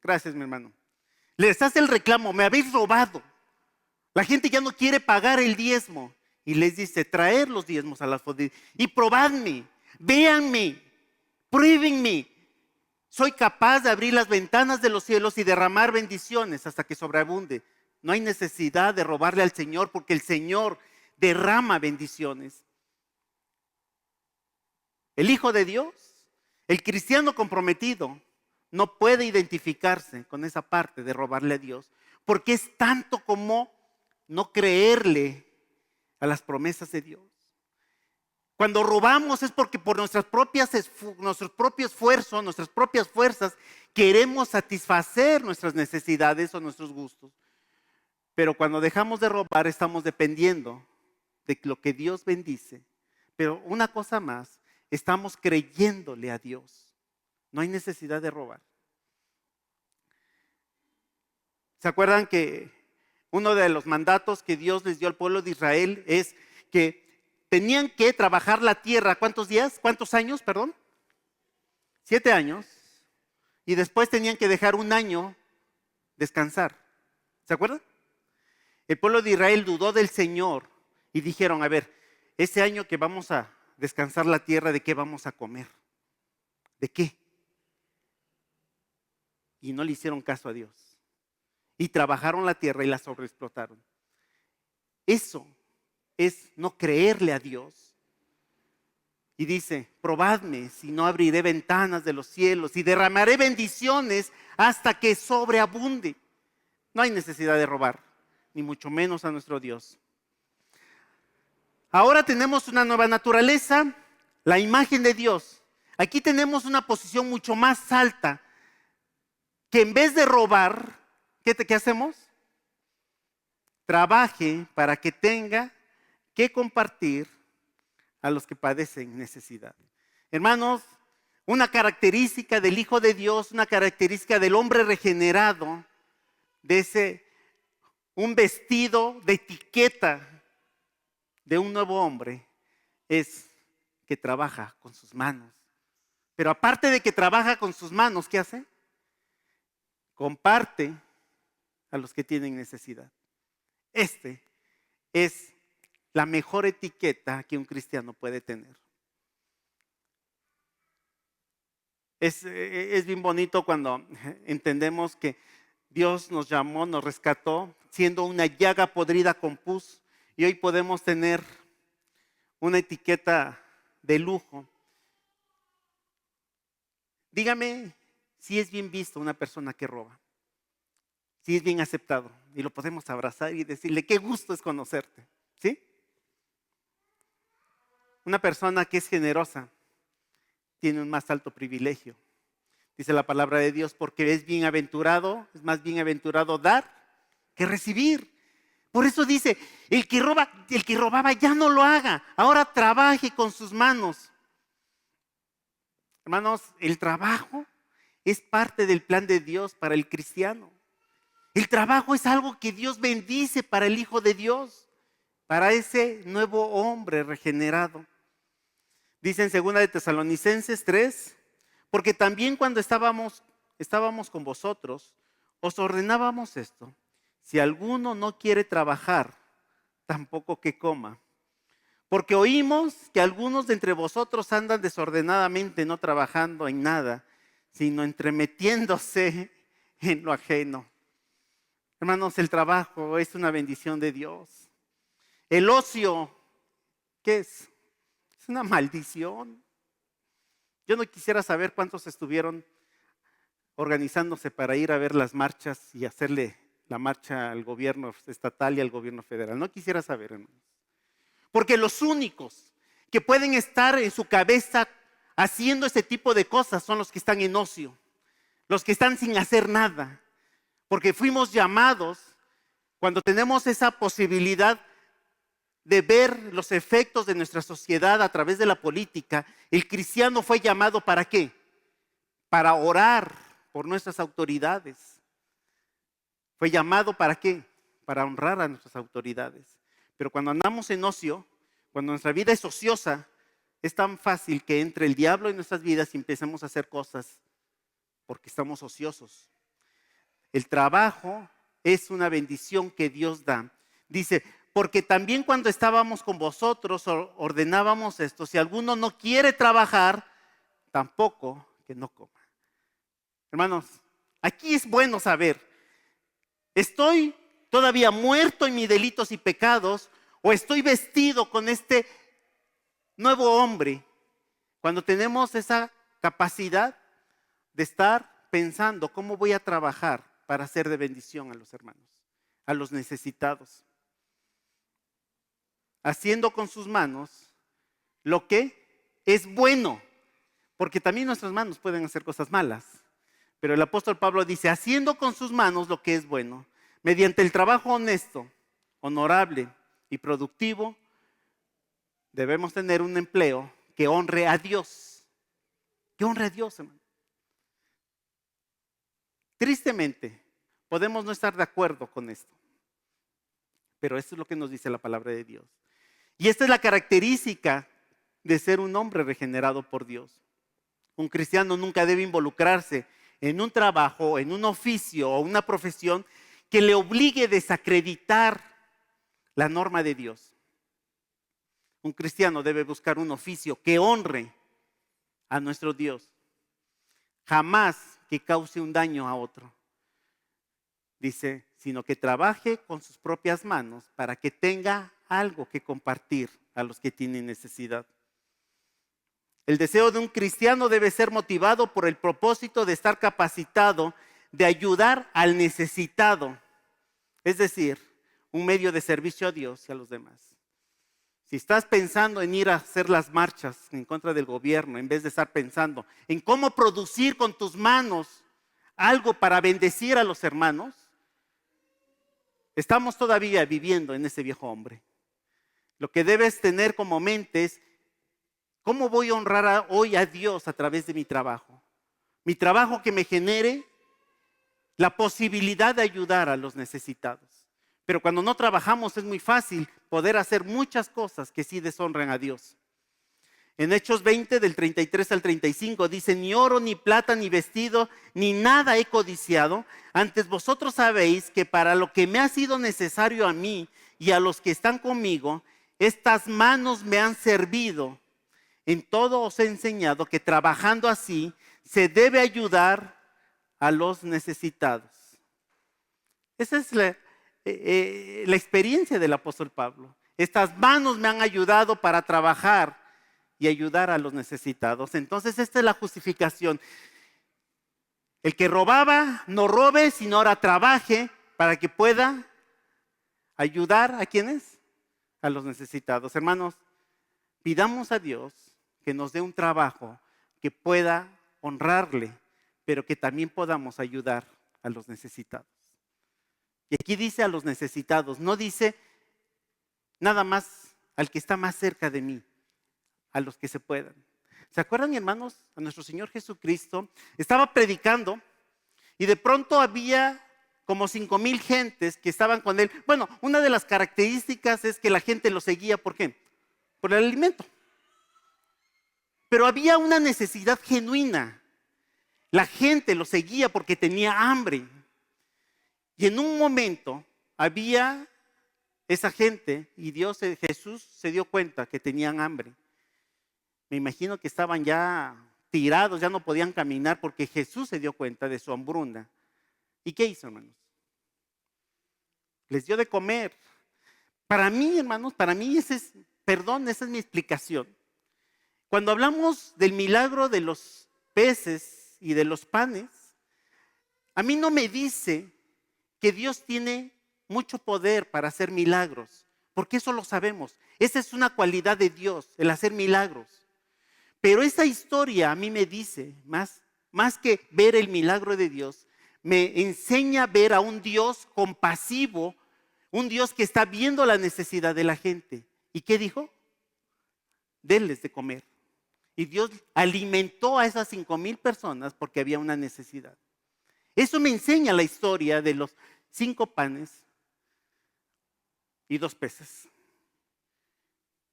Gracias, mi hermano. Les hace el reclamo, me habéis robado. La gente ya no quiere pagar el diezmo. Y les dice, traer los diezmos a las bolidas. Y probadme, véanme, pruébenme. Soy capaz de abrir las ventanas de los cielos y derramar bendiciones hasta que sobreabunde. No hay necesidad de robarle al Señor porque el Señor derrama bendiciones. El Hijo de Dios, el cristiano comprometido, no puede identificarse con esa parte de robarle a Dios porque es tanto como no creerle a las promesas de Dios. Cuando robamos es porque por nuestro propio esfuerzo, nuestras propias fuerzas, queremos satisfacer nuestras necesidades o nuestros gustos. Pero cuando dejamos de robar, estamos dependiendo de lo que Dios bendice. Pero una cosa más, estamos creyéndole a Dios. No hay necesidad de robar. ¿Se acuerdan que uno de los mandatos que Dios les dio al pueblo de Israel es que tenían que trabajar la tierra? ¿Cuántos días? ¿Cuántos años? Perdón. 7 años. Y después tenían que dejar un año descansar. ¿Se acuerdan? El pueblo de Israel dudó del Señor y dijeron, a ver, ese año que vamos a descansar la tierra, ¿de qué vamos a comer? ¿De qué? Y no le hicieron caso a Dios. Y trabajaron la tierra y la sobreexplotaron. Eso es no creerle a Dios. Y dice, probadme si no abriré ventanas de los cielos y derramaré bendiciones hasta que sobreabunde. No hay necesidad de robar, ni mucho menos a nuestro Dios. Ahora tenemos una nueva naturaleza, la imagen de Dios. Aquí tenemos una posición mucho más alta, que en vez de robar, ¿qué hacemos? Trabaje para que tenga que compartir a los que padecen necesidad. Hermanos, una característica del Hijo de Dios, una característica del hombre regenerado, un vestido de etiqueta de un nuevo hombre, es que trabaja con sus manos. Pero aparte de que trabaja con sus manos, ¿qué hace? Comparte a los que tienen necesidad. Este es la mejor etiqueta que un cristiano puede tener. Es bien bonito cuando entendemos que Dios nos llamó, nos rescató, siendo una llaga podrida con pus, y hoy podemos tener una etiqueta de lujo. Dígame si es bien visto una persona que roba, si es bien aceptado, y lo podemos abrazar y decirle, qué gusto es conocerte, ¿sí? Una persona que es generosa tiene un más alto privilegio. Dice la palabra de Dios, porque es más bienaventurado dar que recibir. Por eso dice, el que robaba ya no lo haga, ahora trabaje con sus manos. Hermanos, el trabajo es parte del plan de Dios para el cristiano. El trabajo es algo que Dios bendice para el Hijo de Dios, para ese nuevo hombre regenerado. Dice en 2 de Tesalonicenses 3, porque también cuando estábamos con vosotros, os ordenábamos esto: si alguno no quiere trabajar, tampoco que coma. Porque oímos que algunos de entre vosotros andan desordenadamente, no trabajando en nada, sino entremetiéndose en lo ajeno. Hermanos, el trabajo es una bendición de Dios. El ocio, ¿qué es? Es una maldición. Yo no quisiera saber cuántos estuvieron organizándose para ir a ver las marchas y hacerle la marcha al gobierno estatal y al gobierno federal. No quisiera saber, hermanos. Porque los únicos que pueden estar en su cabeza haciendo este tipo de cosas son los que están en ocio, los que están sin hacer nada. Porque fuimos llamados, cuando tenemos esa posibilidad, de ver los efectos de nuestra sociedad a través de la política, el cristiano fue llamado ¿para qué? Para orar por nuestras autoridades. Fue llamado ¿para qué? Para honrar a nuestras autoridades. Pero cuando andamos en ocio, cuando nuestra vida es ociosa, es tan fácil que entre el diablo en nuestras vidas y empecemos a hacer cosas porque estamos ociosos. El trabajo es una bendición que Dios da. Dice, porque también cuando estábamos con vosotros ordenábamos esto, si alguno no quiere trabajar, tampoco que no coma. Hermanos, aquí es bueno saber, ¿estoy todavía muerto en mis delitos y pecados o estoy vestido con este nuevo hombre? Cuando tenemos esa capacidad de estar pensando cómo voy a trabajar para ser de bendición a los hermanos, a los necesitados. Haciendo con sus manos lo que es bueno, porque también nuestras manos pueden hacer cosas malas. Pero el apóstol Pablo dice, haciendo con sus manos lo que es bueno, mediante el trabajo honesto, honorable y productivo, debemos tener un empleo que honre a Dios. Que honre a Dios, hermano. Tristemente, podemos no estar de acuerdo con esto, pero esto es lo que nos dice la palabra de Dios. Y esta es la característica de ser un hombre regenerado por Dios. Un cristiano nunca debe involucrarse en un trabajo, en un oficio o una profesión que le obligue a desacreditar la norma de Dios. Un cristiano debe buscar un oficio que honre a nuestro Dios, jamás que cause un daño a otro. Dice, sino que trabaje con sus propias manos para que tenga algo que compartir a los que tienen necesidad. El deseo de un cristiano debe ser motivado por el propósito de estar capacitado de ayudar al necesitado, es decir, un medio de servicio a Dios y a los demás. Si estás pensando en ir a hacer las marchas en contra del gobierno, en vez de estar pensando en cómo producir con tus manos algo para bendecir a los hermanos, estamos todavía viviendo en ese viejo hombre. Lo que debes tener como mente es, ¿cómo voy a honrar hoy a Dios a través de mi trabajo? Mi trabajo que me genere la posibilidad de ayudar a los necesitados. Pero cuando no trabajamos es muy fácil poder hacer muchas cosas que sí deshonran a Dios. En Hechos 20, del 33 al 35, dice, ni oro, ni plata, ni vestido, ni nada he codiciado. Antes vosotros sabéis que para lo que me ha sido necesario a mí y a los que están conmigo, estas manos me han servido. En todo os he enseñado que trabajando así se debe ayudar a los necesitados. Esa es la experiencia del apóstol Pablo. Estas manos me han ayudado para trabajar y ayudar a los necesitados. Entonces esta es la justificación. El que robaba, no robe, sino ahora trabaje para que pueda ayudar a ¿quiénes? A los necesitados. Hermanos, pidamos a Dios que nos dé un trabajo que pueda honrarle, pero que también podamos ayudar a los necesitados. Y aquí dice a los necesitados, no dice nada más al que está más cerca de mí, a los que se puedan. ¿Se acuerdan, hermanos? A nuestro Señor Jesucristo estaba predicando y de pronto había como 5,000 gentes que estaban con él. Bueno, una de las características es que la gente lo seguía, ¿por qué? Por el alimento. Pero había una necesidad genuina. La gente lo seguía porque tenía hambre. Y en un momento había esa gente y Jesús se dio cuenta que tenían hambre. Me imagino que estaban ya tirados, ya no podían caminar porque Jesús se dio cuenta de su hambruna. ¿Y qué hizo, hermanos? Les dio de comer. Para mí, hermanos, esa es mi explicación. Cuando hablamos del milagro de los peces y de los panes, a mí no me dice que Dios tiene mucho poder para hacer milagros, porque eso lo sabemos. Esa es una cualidad de Dios, el hacer milagros. Pero esa historia a mí me dice, más que ver el milagro de Dios, me enseña a ver a un Dios compasivo, un Dios que está viendo la necesidad de la gente. ¿Y qué dijo? Denles de comer. Y Dios alimentó a esas 5,000 personas porque había una necesidad. Eso me enseña la historia de los 5 panes y 2 peces.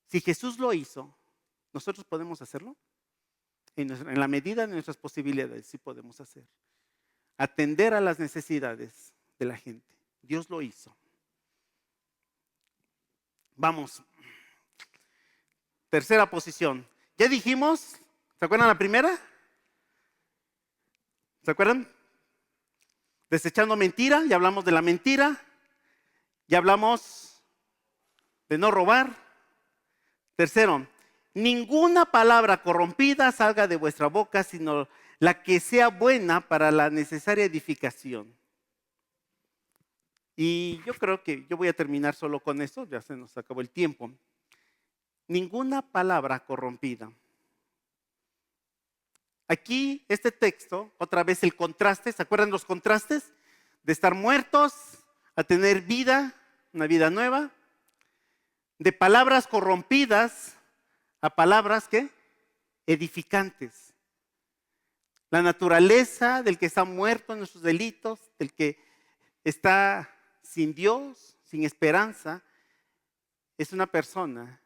Si Jesús lo hizo, ¿nosotros podemos hacerlo? En la medida de nuestras posibilidades, sí podemos hacer. Atender a las necesidades de la gente. Dios lo hizo. Vamos. Tercera posición. Ya dijimos, ¿se acuerdan la primera? ¿Se acuerdan? Desechando mentira, ya hablamos de la mentira. Ya hablamos de no robar. Tercero, ninguna palabra corrompida salga de vuestra boca, sino la que sea buena para la necesaria edificación. Y yo creo que yo voy a terminar solo con esto, ya se nos acabó el tiempo. Ninguna palabra corrompida. Aquí, este texto, otra vez el contraste, ¿se acuerdan los contrastes? De estar muertos a tener vida, una vida nueva. De palabras corrompidas a palabras, ¿qué? Edificantes. La naturaleza del que está muerto en nuestros delitos, del que está sin Dios, sin esperanza, es una persona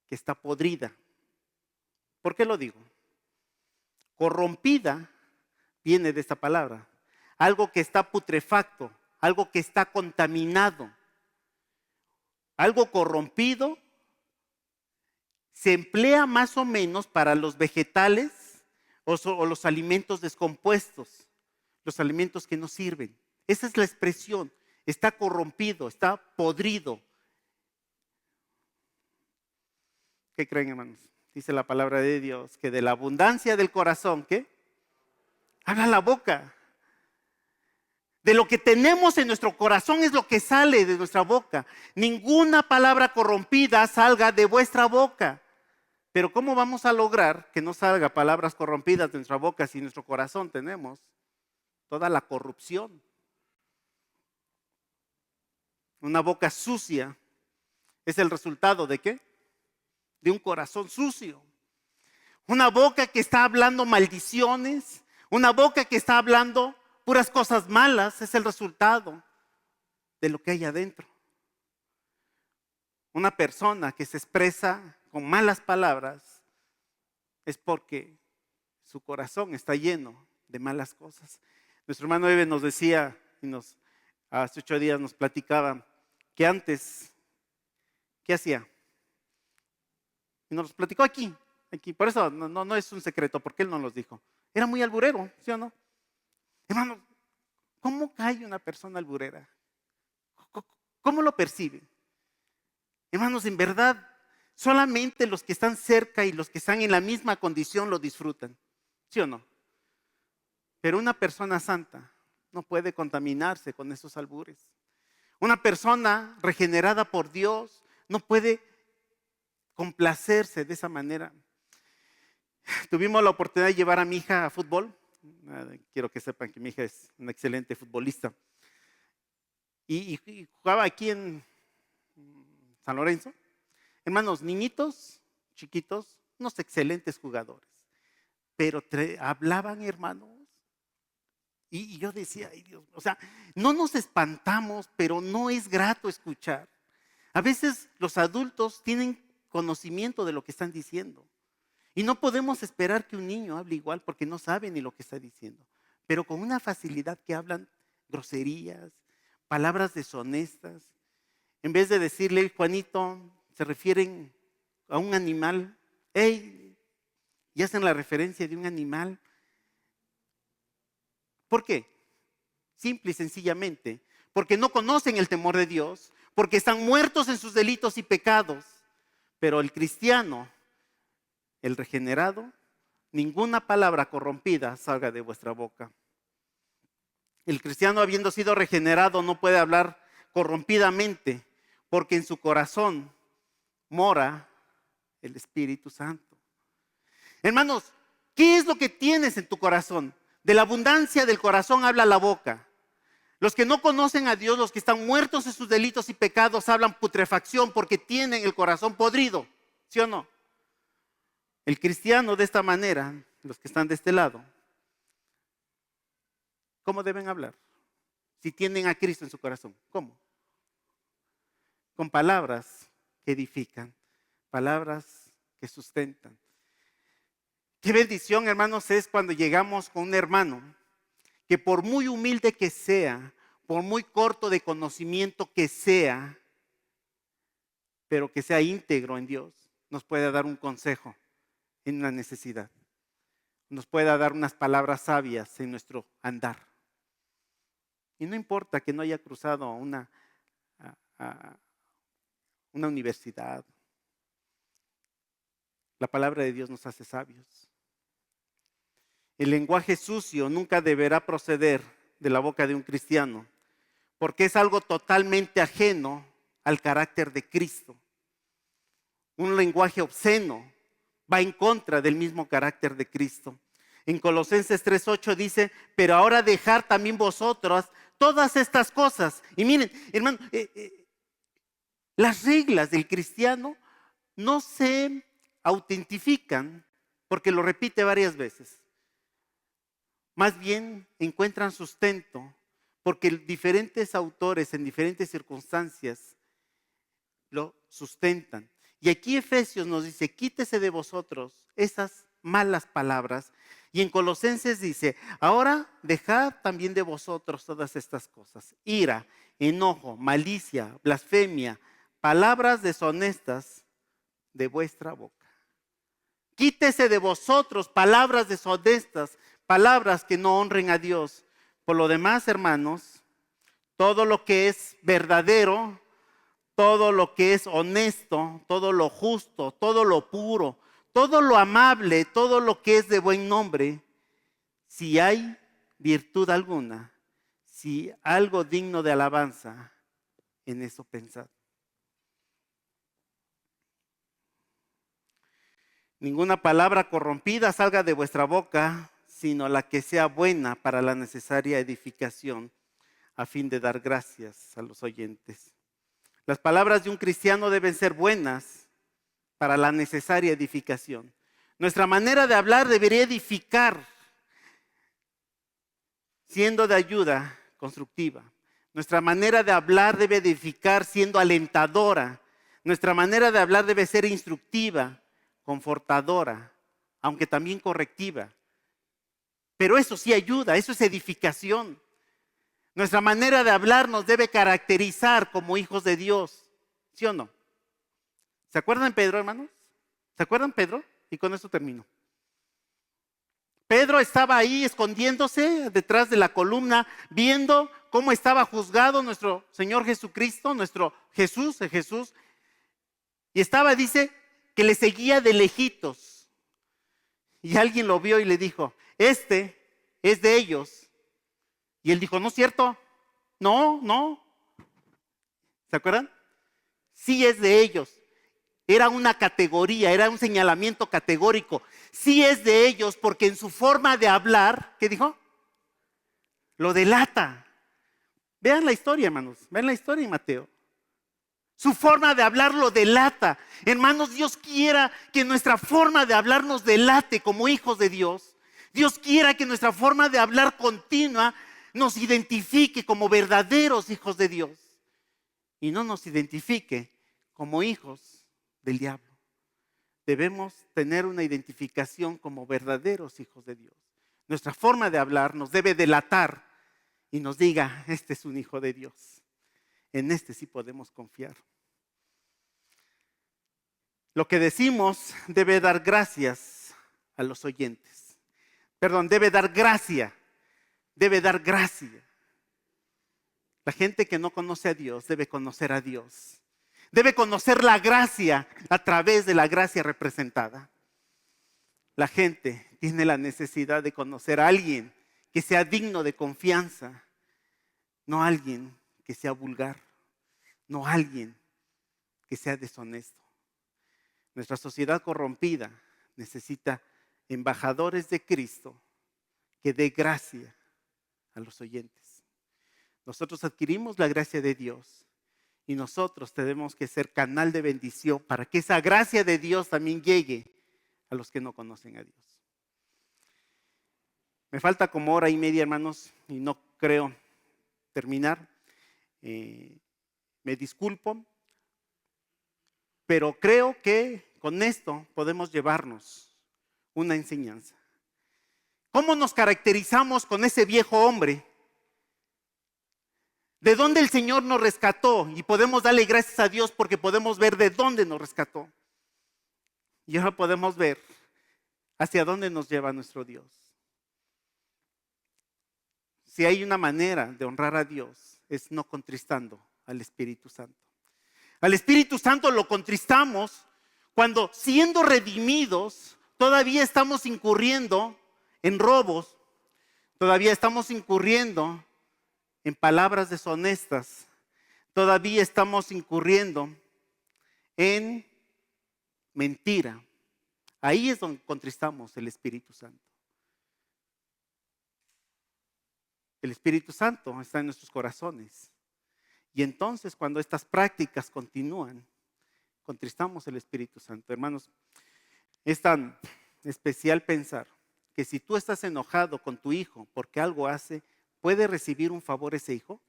que está podrida. ¿Por qué lo digo? Corrompida viene de esta palabra. Algo que está putrefacto, algo que está contaminado. Algo corrompido se emplea más o menos para los vegetales o los alimentos descompuestos, los alimentos que no sirven. Esa es la expresión. Está corrompido, está podrido. ¿Qué creen, hermanos? Dice la palabra de Dios que de la abundancia del corazón, ¿qué? Habla la boca. De lo que tenemos en nuestro corazón es lo que sale de nuestra boca. Ninguna palabra corrompida salga de vuestra boca. Pero ¿cómo vamos a lograr que no salga palabras corrompidas de nuestra boca si en nuestro corazón tenemos toda la corrupción? Una boca sucia es el resultado ¿de qué? De un corazón sucio. Una boca que está hablando maldiciones, una boca que está hablando puras cosas malas, es el resultado de lo que hay adentro. Una persona que se expresa con malas palabras es porque su corazón está lleno de malas cosas. Nuestro hermano Eve nos decía, hace 8 días nos platicaba, que antes, ¿qué hacía? Y nos los platicó aquí. Por eso no es un secreto, porque él nos los dijo. Era muy alburero, ¿sí o no? Hermano, ¿cómo cae una persona alburera? ¿Cómo lo percibe? Hermanos, en verdad, solamente los que están cerca y los que están en la misma condición lo disfrutan, ¿sí o no? Pero una persona santa no puede contaminarse con esos albures. Una persona regenerada por Dios no puede complacerse de esa manera. Tuvimos la oportunidad de llevar a mi hija a fútbol. Quiero que sepan que mi hija es una excelente futbolista. Y jugaba aquí en San Lorenzo. Hermanos, niñitos chiquitos, unos excelentes jugadores. Pero hablaban, hermanos. Y yo decía, ay Dios, o sea, no nos espantamos, pero no es grato escuchar. A veces los adultos tienen conocimiento de lo que están diciendo. Y no podemos esperar que un niño hable igual porque no sabe ni lo que está diciendo. Pero con una facilidad que hablan groserías, palabras deshonestas. En vez de decirle, Juanito, se refieren a un animal. ¡Ey! Y hacen la referencia de un animal. ¿Por qué? Simple y sencillamente, porque no conocen el temor de Dios, porque están muertos en sus delitos y pecados. Pero el cristiano, el regenerado, ninguna palabra corrompida salga de vuestra boca. El cristiano, habiendo sido regenerado, no puede hablar corrompidamente, porque en su corazón mora el Espíritu Santo. Hermanos, ¿qué es lo que tienes en tu corazón? De la abundancia del corazón habla la boca. Los que no conocen a Dios, los que están muertos en sus delitos y pecados, hablan putrefacción porque tienen el corazón podrido. ¿Sí o no? El cristiano de esta manera, los que están de este lado, ¿cómo deben hablar? Si tienen a Cristo en su corazón, ¿cómo? Con palabras que edifican, palabras que sustentan. Qué bendición, hermanos, es cuando llegamos con un hermano que por muy humilde que sea, por muy corto de conocimiento que sea, pero que sea íntegro en Dios, nos pueda dar un consejo en una necesidad. Nos pueda dar unas palabras sabias en nuestro andar. Y no importa que no haya cruzado una universidad. La palabra de Dios nos hace sabios. El lenguaje sucio nunca deberá proceder de la boca de un cristiano, porque es algo totalmente ajeno al carácter de Cristo. Un lenguaje obsceno va en contra del mismo carácter de Cristo. En Colosenses 3:8 dice, pero ahora dejad también vosotros todas estas cosas. Y miren, hermano, las reglas del cristiano no se autentifican porque lo repite varias veces. Más bien encuentran sustento porque diferentes autores en diferentes circunstancias lo sustentan. Y aquí Efesios nos dice, quítese de vosotros esas malas palabras. Y en Colosenses dice, ahora dejad también de vosotros todas estas cosas. Ira, enojo, malicia, blasfemia, palabras deshonestas de vuestra boca. Quítese de vosotros palabras deshonestas, palabras que no honren a Dios. Por lo demás, hermanos, todo lo que es verdadero, todo lo que es honesto, todo lo justo, todo lo puro, todo lo amable, todo lo que es de buen nombre, si hay virtud alguna, si algo digno de alabanza, en eso pensad. Ninguna palabra corrompida salga de vuestra boca, sino la que sea buena para la necesaria edificación, a fin de dar gracias a los oyentes. Las palabras de un cristiano deben ser buenas para la necesaria edificación. Nuestra manera de hablar debería edificar, siendo de ayuda constructiva. Nuestra manera de hablar debe edificar siendo alentadora. Nuestra manera de hablar debe ser instructiva, confortadora, aunque también correctiva. Pero eso sí ayuda, eso es edificación. Nuestra manera de hablar nos debe caracterizar como hijos de Dios, ¿sí o no? ¿Se acuerdan Pedro, hermanos? ¿Se acuerdan Pedro? Y con eso termino. Pedro estaba ahí escondiéndose detrás de la columna, viendo cómo estaba juzgado nuestro Señor Jesucristo, nuestro Jesús, y estaba, dice, que le seguía de lejitos. Y alguien lo vio y le dijo, este es de ellos. Y él dijo, no es cierto, no. ¿Se acuerdan? Sí es de ellos. Era una categoría, era un señalamiento categórico. Sí es de ellos porque en su forma de hablar, ¿qué dijo? Lo delata. Vean la historia, hermanos. Vean la historia en Mateo. Su forma de hablar lo delata. Hermanos, Dios quiera que nuestra forma de hablar nos delate como hijos de Dios. Dios quiera que nuestra forma de hablar continua nos identifique como verdaderos hijos de Dios. Y no nos identifique como hijos del diablo. Debemos tener una identificación como verdaderos hijos de Dios. Nuestra forma de hablar nos debe delatar y nos diga, este es un hijo de Dios. En este sí podemos confiar. Lo que decimos debe dar gracias a los oyentes. Perdón, debe dar gracia. Debe dar gracia. La gente que no conoce a Dios debe conocer a Dios. Debe conocer la gracia a través de la gracia representada. La gente tiene la necesidad de conocer a alguien que sea digno de confianza, no alguien que sea vulgar, no alguien que sea deshonesto. Nuestra sociedad corrompida necesita embajadores de Cristo que dé gracia a los oyentes. Nosotros adquirimos la gracia de Dios y nosotros tenemos que ser canal de bendición para que esa gracia de Dios también llegue a los que no conocen a Dios. Me falta como hora y media, hermanos, y no creo terminar. Me disculpo, pero creo que con esto podemos llevarnos una enseñanza. ¿Cómo nos caracterizamos con ese viejo hombre? ¿De dónde el Señor nos rescató? Y podemos darle gracias a Dios porque podemos ver de dónde nos rescató. Y ahora podemos ver hacia dónde nos lleva nuestro Dios. Si hay una manera de honrar a Dios, es no contristando al Espíritu Santo. Al Espíritu Santo lo contristamos cuando, siendo redimidos, todavía estamos incurriendo en robos, todavía estamos incurriendo en palabras deshonestas, todavía estamos incurriendo en mentira. Ahí es donde contristamos el Espíritu Santo. El Espíritu Santo está en nuestros corazones. Y entonces, cuando estas prácticas continúan, contristamos el Espíritu Santo. Hermanos, es tan especial pensar que si tú estás enojado con tu hijo porque algo hace, ¿puede recibir un favor ese hijo?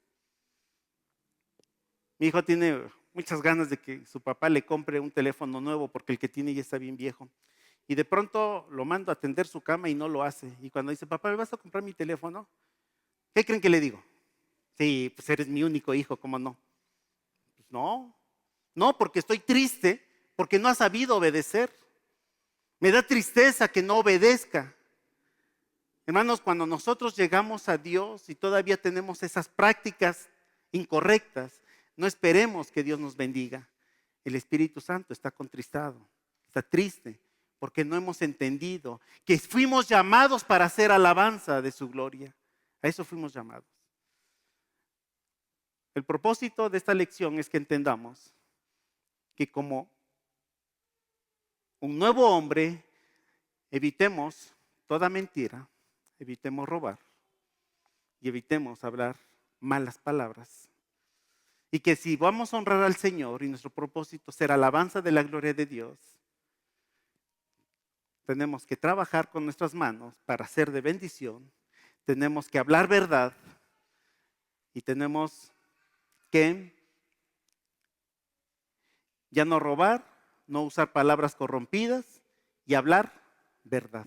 Mi hijo tiene muchas ganas de que su papá le compre un teléfono nuevo porque el que tiene ya está bien viejo. Y de pronto lo mando a tender su cama y no lo hace. Y cuando dice, papá, ¿me vas a comprar mi teléfono? ¿Qué creen que le digo? Sí, pues eres mi único hijo, ¿cómo no? Pues no, porque estoy triste, porque no ha sabido obedecer. Me da tristeza que no obedezca. Hermanos, cuando nosotros llegamos a Dios y todavía tenemos esas prácticas incorrectas, no esperemos que Dios nos bendiga. El Espíritu Santo está contristado, está triste, porque no hemos entendido que fuimos llamados para hacer alabanza de su gloria. A eso fuimos llamados. El propósito de esta lección es que entendamos que como un nuevo hombre, evitemos toda mentira, evitemos robar y evitemos hablar malas palabras. Y que si vamos a honrar al Señor y nuestro propósito será alabanza de la gloria de Dios, tenemos que trabajar con nuestras manos para ser de bendición, tenemos que hablar verdad y tenemos que ya no robar, no usar palabras corrompidas y hablar verdad.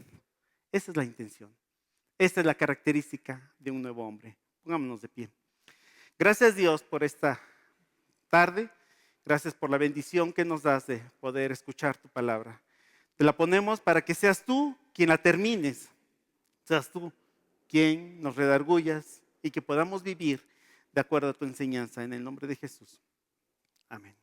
Esa es la intención. Esta es la característica de un nuevo hombre. Pongámonos de pie. Gracias Dios por esta tarde. Gracias por la bendición que nos das de poder escuchar tu palabra. Te la ponemos para que seas tú quien la termines. Seas tú quien nos redargullas y que podamos vivir de acuerdo a tu enseñanza. En el nombre de Jesús. Amén.